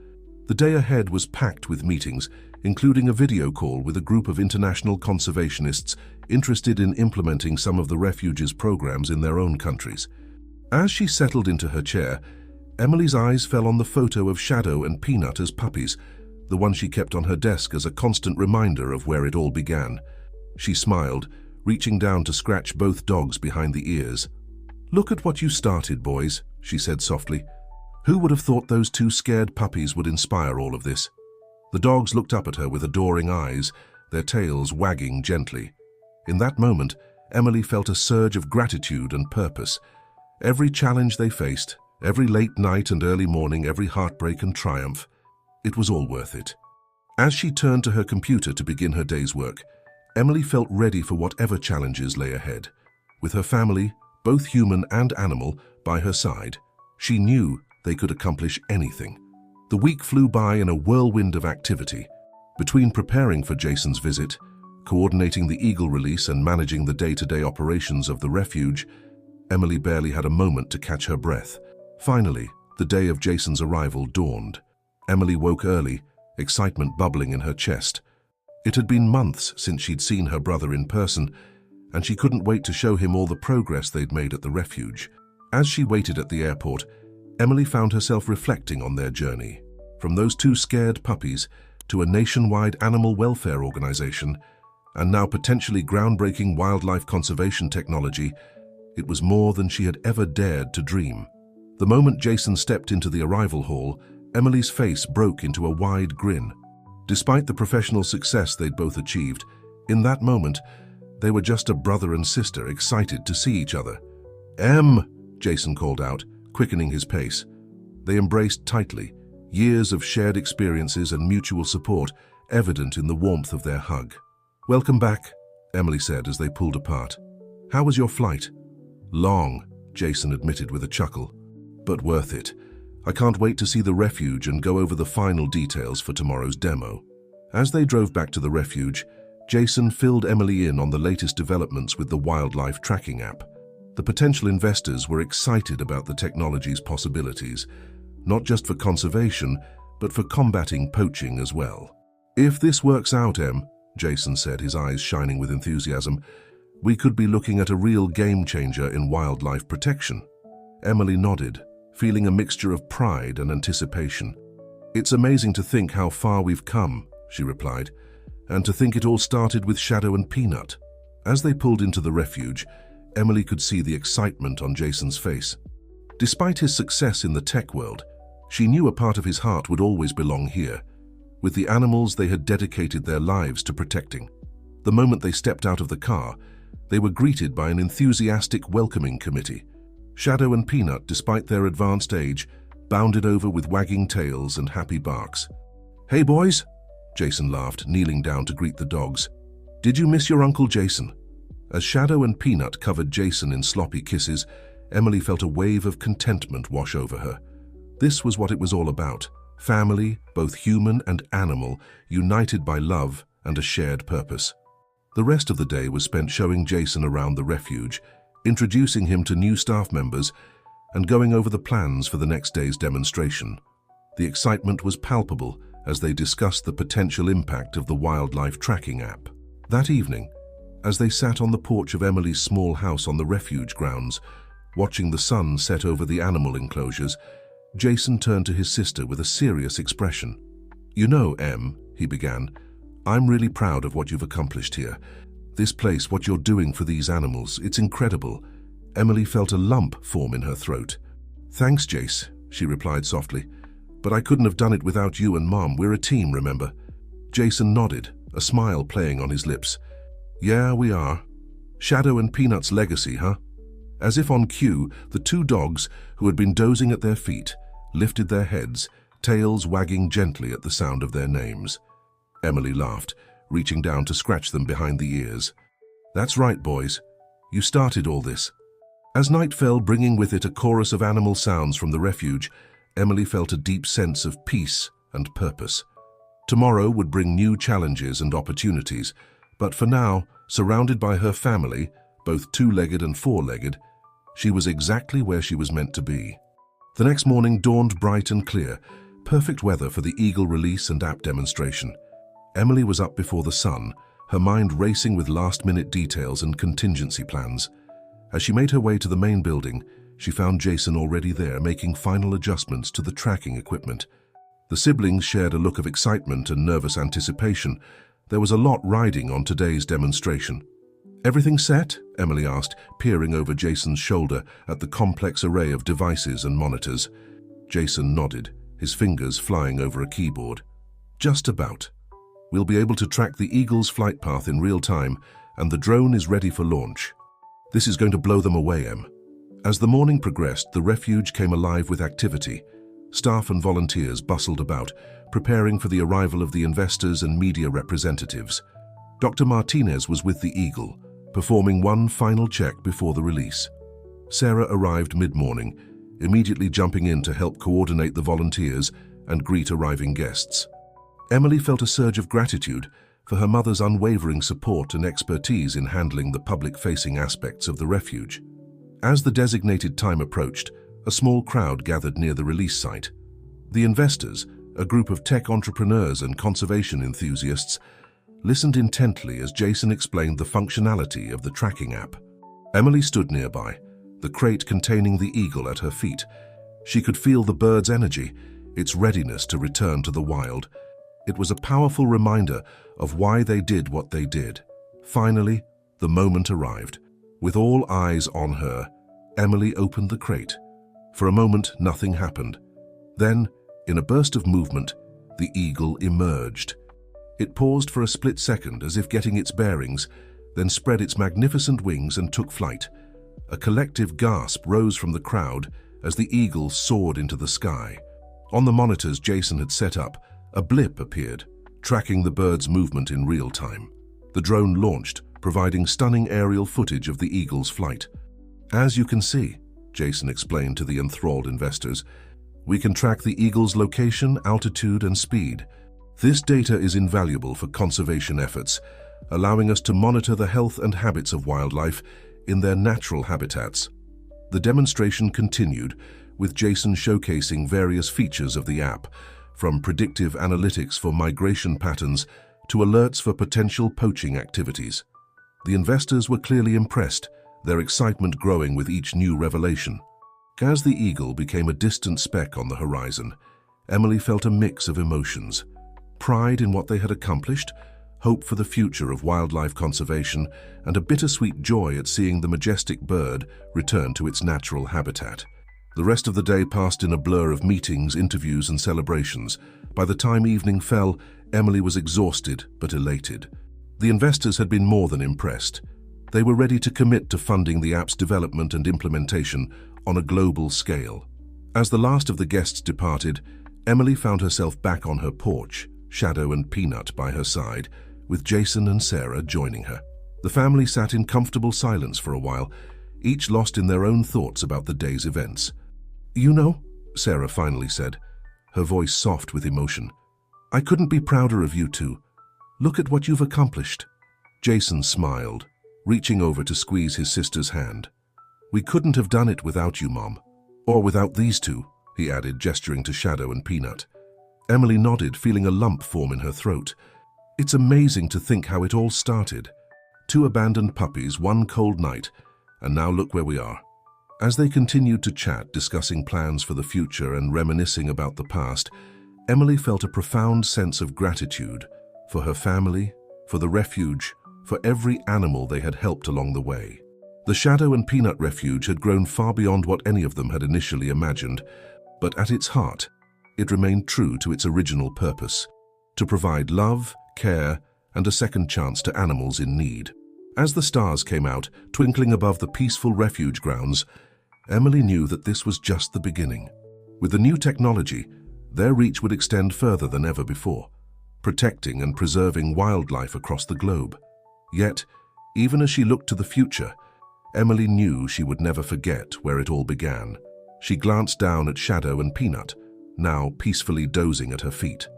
The day ahead was packed with meetings, including a video call with a group of international conservationists interested in implementing some of the refuge's programs in their own countries. As she settled into her chair, Emily's eyes fell on the photo of Shadow and Peanut as puppies, the one she kept on her desk as a constant reminder of where it all began. She smiled, reaching down to scratch both dogs behind the ears. "Look at what you started, boys," she said softly. "Who would have thought those two scared puppies would inspire all of this?" The dogs looked up at her with adoring eyes, their tails wagging gently. In that moment, Emily felt a surge of gratitude and purpose. Every challenge they faced, every late night and early morning, every heartbreak and triumph, it was all worth it. As she turned to her computer to begin her day's work, Emily felt ready for whatever challenges lay ahead. With her family, both human and animal, by her side, she knew they could accomplish anything. The week flew by in a whirlwind of activity. Between preparing for Jason's visit, coordinating the eagle release and managing the day-to-day operations of the refuge, Emily barely had a moment to catch her breath. Finally, the day of Jason's arrival dawned. Emily woke early, excitement bubbling in her chest. It had been months since she'd seen her brother in person, and she couldn't wait to show him all the progress they'd made at the refuge. As she waited at the airport, Emily found herself reflecting on their journey. From those two scared puppies to a nationwide animal welfare organization, and now potentially groundbreaking wildlife conservation technology, it was more than she had ever dared to dream. The moment Jason stepped into the arrival hall, Emily's face broke into a wide grin. Despite the professional success they'd both achieved, in that moment, they were just a brother and sister excited to see each other. "Em," Jason called out, quickening his pace. They embraced tightly, years of shared experiences and mutual support evident in the warmth of their hug. "Welcome back," Emily said as they pulled apart. "How was your flight?" "Long," Jason admitted with a chuckle. "But worth it. I can't wait to see the refuge and go over the final details for tomorrow's demo." As they drove back to the refuge, Jason filled Emily in on the latest developments with the wildlife tracking app. The potential investors were excited about the technology's possibilities, not just for conservation, but for combating poaching as well. "If this works out, Em," Jason said, his eyes shining with enthusiasm, "we could be looking at a real game changer in wildlife protection." Emily nodded, feeling a mixture of pride and anticipation. "It's amazing to think how far we've come," she replied, "and to think it all started with Shadow and Peanut." As they pulled into the refuge, Emily could see the excitement on Jason's face. Despite his success in the tech world, she knew a part of his heart would always belong here, with the animals they had dedicated their lives to protecting. The moment they stepped out of the car, they were greeted by an enthusiastic welcoming committee. Shadow and Peanut, despite their advanced age, bounded over with wagging tails and happy barks. "Hey boys," Jason laughed, kneeling down to greet the dogs. "Did you miss your Uncle Jason?" As Shadow and Peanut covered Jason in sloppy kisses, Emily felt a wave of contentment wash over her. This was what it was all about: family, both human and animal, united by love and a shared purpose. The rest of the day was spent showing Jason around the refuge, introducing him to new staff members, and going over the plans for the next day's demonstration. The excitement was palpable as they discussed the potential impact of the wildlife tracking app. That evening, as they sat on the porch of Emily's small house on the refuge grounds, watching the sun set over the animal enclosures, Jason turned to his sister with a serious expression. "You know, Em," he began, "I'm really proud of what you've accomplished here. This place, what you're doing for these animals, it's incredible." Emily felt a lump form in her throat. "Thanks, Jace," she replied softly, "but I couldn't have done it without you and Mom. We're a team, remember?" Jason nodded, a smile playing on his lips. "Yeah, we are. Shadow and Peanut's legacy, huh?" As if on cue, the two dogs, who had been dozing at their feet, lifted their heads, tails wagging gently at the sound of their names. Emily laughed, reaching down to scratch them behind the ears. "That's right, boys. You started all this." As night fell, bringing with it a chorus of animal sounds from the refuge, Emily felt a deep sense of peace and purpose. Tomorrow would bring new challenges and opportunities, but for now, surrounded by her family, both two-legged and four-legged, she was exactly where she was meant to be. The next morning dawned bright and clear, perfect weather for the Eagle release and app demonstration. Emily was up before the sun, her mind racing with last-minute details and contingency plans. As she made her way to the main building, she found Jason already there, making final adjustments to the tracking equipment. The siblings shared a look of excitement and nervous anticipation. There was a lot riding on today's demonstration. "Everything set?" Emily asked, peering over Jason's shoulder at the complex array of devices and monitors. Jason nodded, his fingers flying over a keyboard. "Just about. We'll be able to track the Eagle's flight path in real time, and the drone is ready for launch. This is going to blow them away, Em." As the morning progressed, the refuge came alive with activity. Staff and volunteers bustled about, preparing for the arrival of the investors and media representatives. Dr. Martinez was with the Eagle, performing one final check before the release. Sarah arrived mid-morning, immediately jumping in to help coordinate the volunteers and greet arriving guests. Emily felt a surge of gratitude for her mother's unwavering support and expertise in handling the public-facing aspects of the refuge. As the designated time approached, a small crowd gathered near the release site. The investors, a group of tech entrepreneurs and conservation enthusiasts, listened intently as Jason explained the functionality of the tracking app. Emily stood nearby, the crate containing the eagle at her feet. She could feel the bird's energy, its readiness to return to the wild. It was a powerful reminder of why they did what they did. Finally, the moment arrived. With all eyes on her, Emily opened the crate. For a moment, nothing happened. Then, in a burst of movement, the eagle emerged. It paused for a split second as if getting its bearings, then spread its magnificent wings and took flight. A collective gasp rose from the crowd as the eagle soared into the sky. On the monitors Jason had set up, a blip appeared, tracking the bird's movement in real time. The drone launched, providing stunning aerial footage of the eagle's flight. "As you can see," Jason explained to the enthralled investors, "we can track the eagle's location, altitude, and speed. This data is invaluable for conservation efforts, allowing us to monitor the health and habits of wildlife in their natural habitats." The demonstration continued, with Jason showcasing various features of the app, from predictive analytics for migration patterns to alerts for potential poaching activities. The investors were clearly impressed, their excitement growing with each new revelation. As the eagle became a distant speck on the horizon, Emily felt a mix of emotions: pride in what they had accomplished, hope for the future of wildlife conservation, and a bittersweet joy at seeing the majestic bird return to its natural habitat. The rest of the day passed in a blur of meetings, interviews, and celebrations. By the time evening fell, Emily was exhausted but elated. The investors had been more than impressed. They were ready to commit to funding the app's development and implementation on a global scale. As the last of the guests departed, Emily found herself back on her porch, Shadow and Peanut by her side, with Jason and Sarah joining her. The family sat in comfortable silence for a while, each lost in their own thoughts about the day's events. "You know," Sarah finally said, her voice soft with emotion, "I couldn't be prouder of you two. Look at what you've accomplished." Jason smiled, reaching over to squeeze his sister's hand. "We couldn't have done it without you, Mom. Or without these two," he added, gesturing to Shadow and Peanut. Emily nodded, feeling a lump form in her throat. It's amazing to think how it all started. 2 abandoned puppies, 1 cold night, and now look where we are. As they continued to chat, discussing plans for the future and reminiscing about the past, Emily felt a profound sense of gratitude for her family, for the refuge, for every animal they had helped along the way. The Shadow and Peanut refuge had grown far beyond what any of them had initially imagined, but at its heart, it remained true to its original purpose: to provide love, care, and a second chance to animals in need. As the stars came out, twinkling above the peaceful refuge grounds, Emily knew that this was just the beginning. With the new technology, their reach would extend further than ever before, protecting and preserving wildlife across the globe. Yet, even as she looked to the future, Emily knew she would never forget where it all began. She glanced down at Shadow and Peanut, now peacefully dozing at her feet.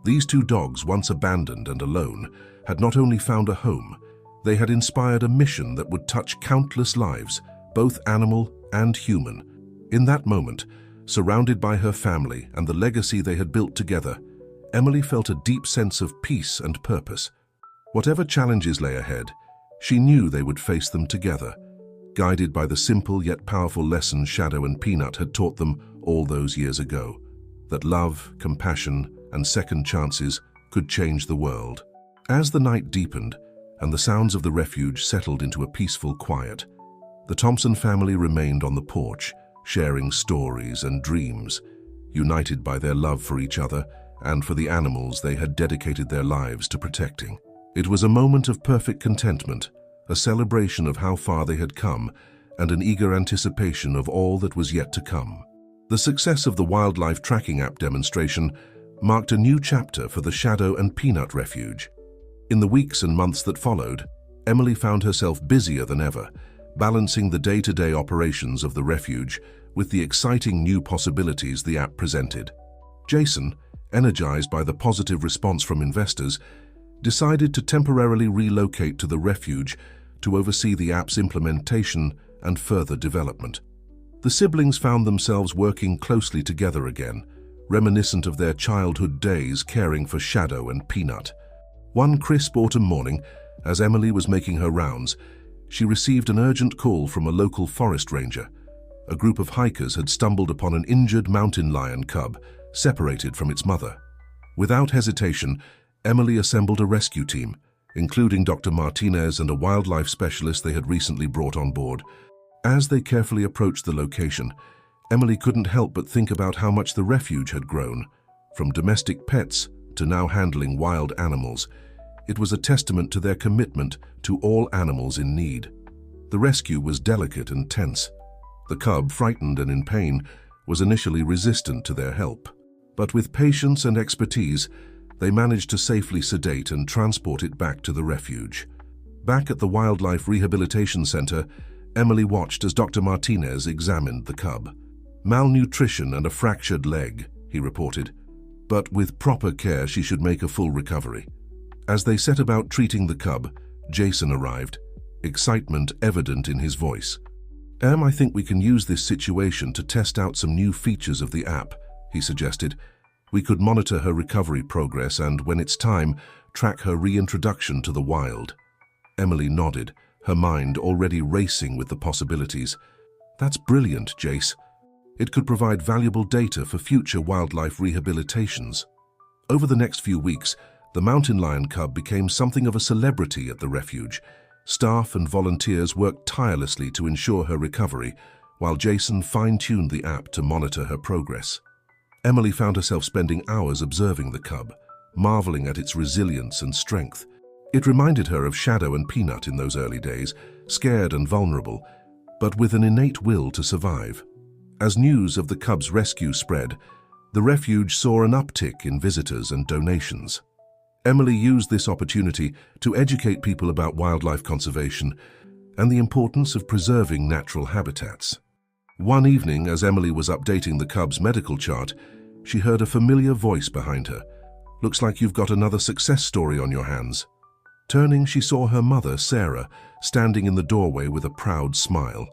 These 2 dogs, once abandoned and alone, had not only found a home, they had inspired a mission that would touch countless lives, both animal and human. In that moment, surrounded by her family and the legacy they had built together, Emily felt a deep sense of peace and purpose. Whatever challenges lay ahead, she knew they would face them together, guided by the simple yet powerful lessons Shadow and Peanut had taught them all those years ago, that love, compassion, and second chances could change the world. As the night deepened and the sounds of the refuge settled into a peaceful quiet, the Thompson family remained on the porch, sharing stories and dreams, united by their love for each other and for the animals they had dedicated their lives to protecting. It was a moment of perfect contentment, a celebration of how far they had come, and an eager anticipation of all that was yet to come. The success of the wildlife tracking app demonstration marked a new chapter for the Shadow and Peanut refuge. In the weeks and months that followed, Emily found herself busier than ever, balancing the day-to-day operations of the refuge with the exciting new possibilities the app presented. Jason, energized by the positive response from investors, decided to temporarily relocate to the refuge to oversee the app's implementation and further development. The siblings found themselves working closely together again, reminiscent of their childhood days caring for Shadow and Peanut. One crisp autumn morning, as Emily was making her rounds, she received an urgent call from a local forest ranger. A group of hikers had stumbled upon an injured mountain lion cub, separated from its mother. Without hesitation, Emily assembled a rescue team, including Dr. Martinez and a wildlife specialist they had recently brought on board. As they carefully approached the location, Emily couldn't help but think about how much the refuge had grown. From domestic pets to now handling wild animals, it was a testament to their commitment to all animals in need. The rescue was delicate and tense. The cub, frightened and in pain, was initially resistant to their help. But with patience and expertise, they managed to safely sedate and transport it back to the refuge. Back at the Wildlife Rehabilitation Center, Emily watched as Dr. Martinez examined the cub. "Malnutrition and a fractured leg," he reported, "but with proper care she should make a full recovery." As they set about treating the cub, Jason arrived, excitement evident in his voice. "I think we can use this situation to test out some new features of the app," he suggested. "We could monitor her recovery progress and, when it's time, track her reintroduction to the wild." Emily nodded, her mind already racing with the possibilities. "That's brilliant, Jace. It could provide valuable data for future wildlife rehabilitations." Over the next few weeks, the mountain lion cub became something of a celebrity at the refuge. Staff and volunteers worked tirelessly to ensure her recovery, while Jason fine-tuned the app to monitor her progress. Emily found herself spending hours observing the cub, marveling at its resilience and strength. It reminded her of Shadow and Peanut in those early days, scared and vulnerable, but with an innate will to survive. As news of the cub's rescue spread, the refuge saw an uptick in visitors and donations. Emily used this opportunity to educate people about wildlife conservation and the importance of preserving natural habitats. One evening, as Emily was updating the cub's medical chart, she heard a familiar voice behind her. "Looks like you've got another success story on your hands." Turning, she saw her mother, Sarah, standing in the doorway with a proud smile.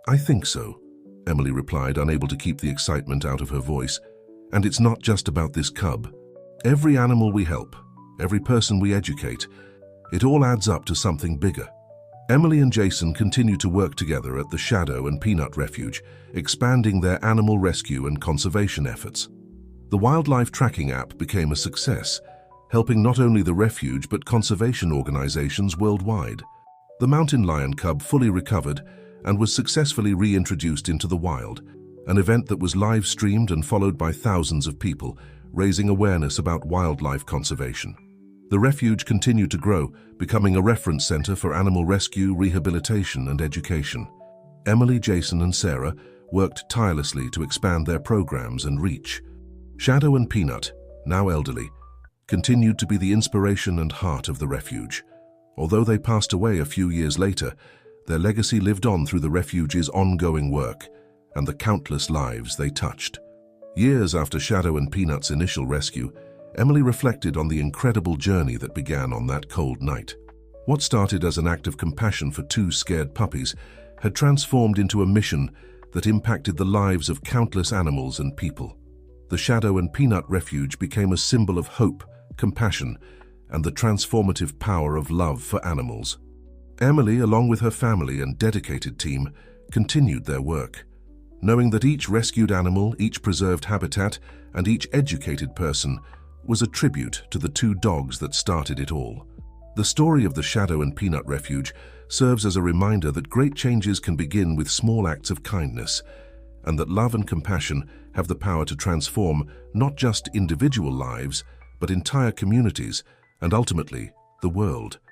"I think so," Emily replied, unable to keep the excitement out of her voice. "And it's not just about this cub. Every animal we help, every person we educate, it all adds up to something bigger." Emily and Jason continue to work together at the Shadow and Peanut Refuge, expanding their animal rescue and conservation efforts. The wildlife tracking app became a success, helping not only the refuge but conservation organizations worldwide. The mountain lion cub fully recovered and was successfully reintroduced into the wild, an event that was live-streamed and followed by thousands of people, raising awareness about wildlife conservation. The refuge continued to grow, becoming a reference center for animal rescue, rehabilitation, and education. Emily, Jason, and Sarah worked tirelessly to expand their programs and reach. Shadow and Peanut, now elderly, continued to be the inspiration and heart of the refuge. Although they passed away a few years later, their legacy lived on through the refuge's ongoing work and the countless lives they touched. Years after Shadow and Peanut's initial rescue, Emily reflected on the incredible journey that began on that cold night. What started as an act of compassion for two scared puppies had transformed into a mission that impacted the lives of countless animals and people. The Shadow and Peanut Refuge became a symbol of hope, compassion, and the transformative power of love for animals. Emily, along with her family and dedicated team, continued their work, knowing that each rescued animal, each preserved habitat, and each educated person was a tribute to the two dogs that started it all. The story of the Shadow and Peanut Refuge serves as a reminder that great changes can begin with small acts of kindness, and that love and compassion have the power to transform not just individual lives, but entire communities, and ultimately, the world.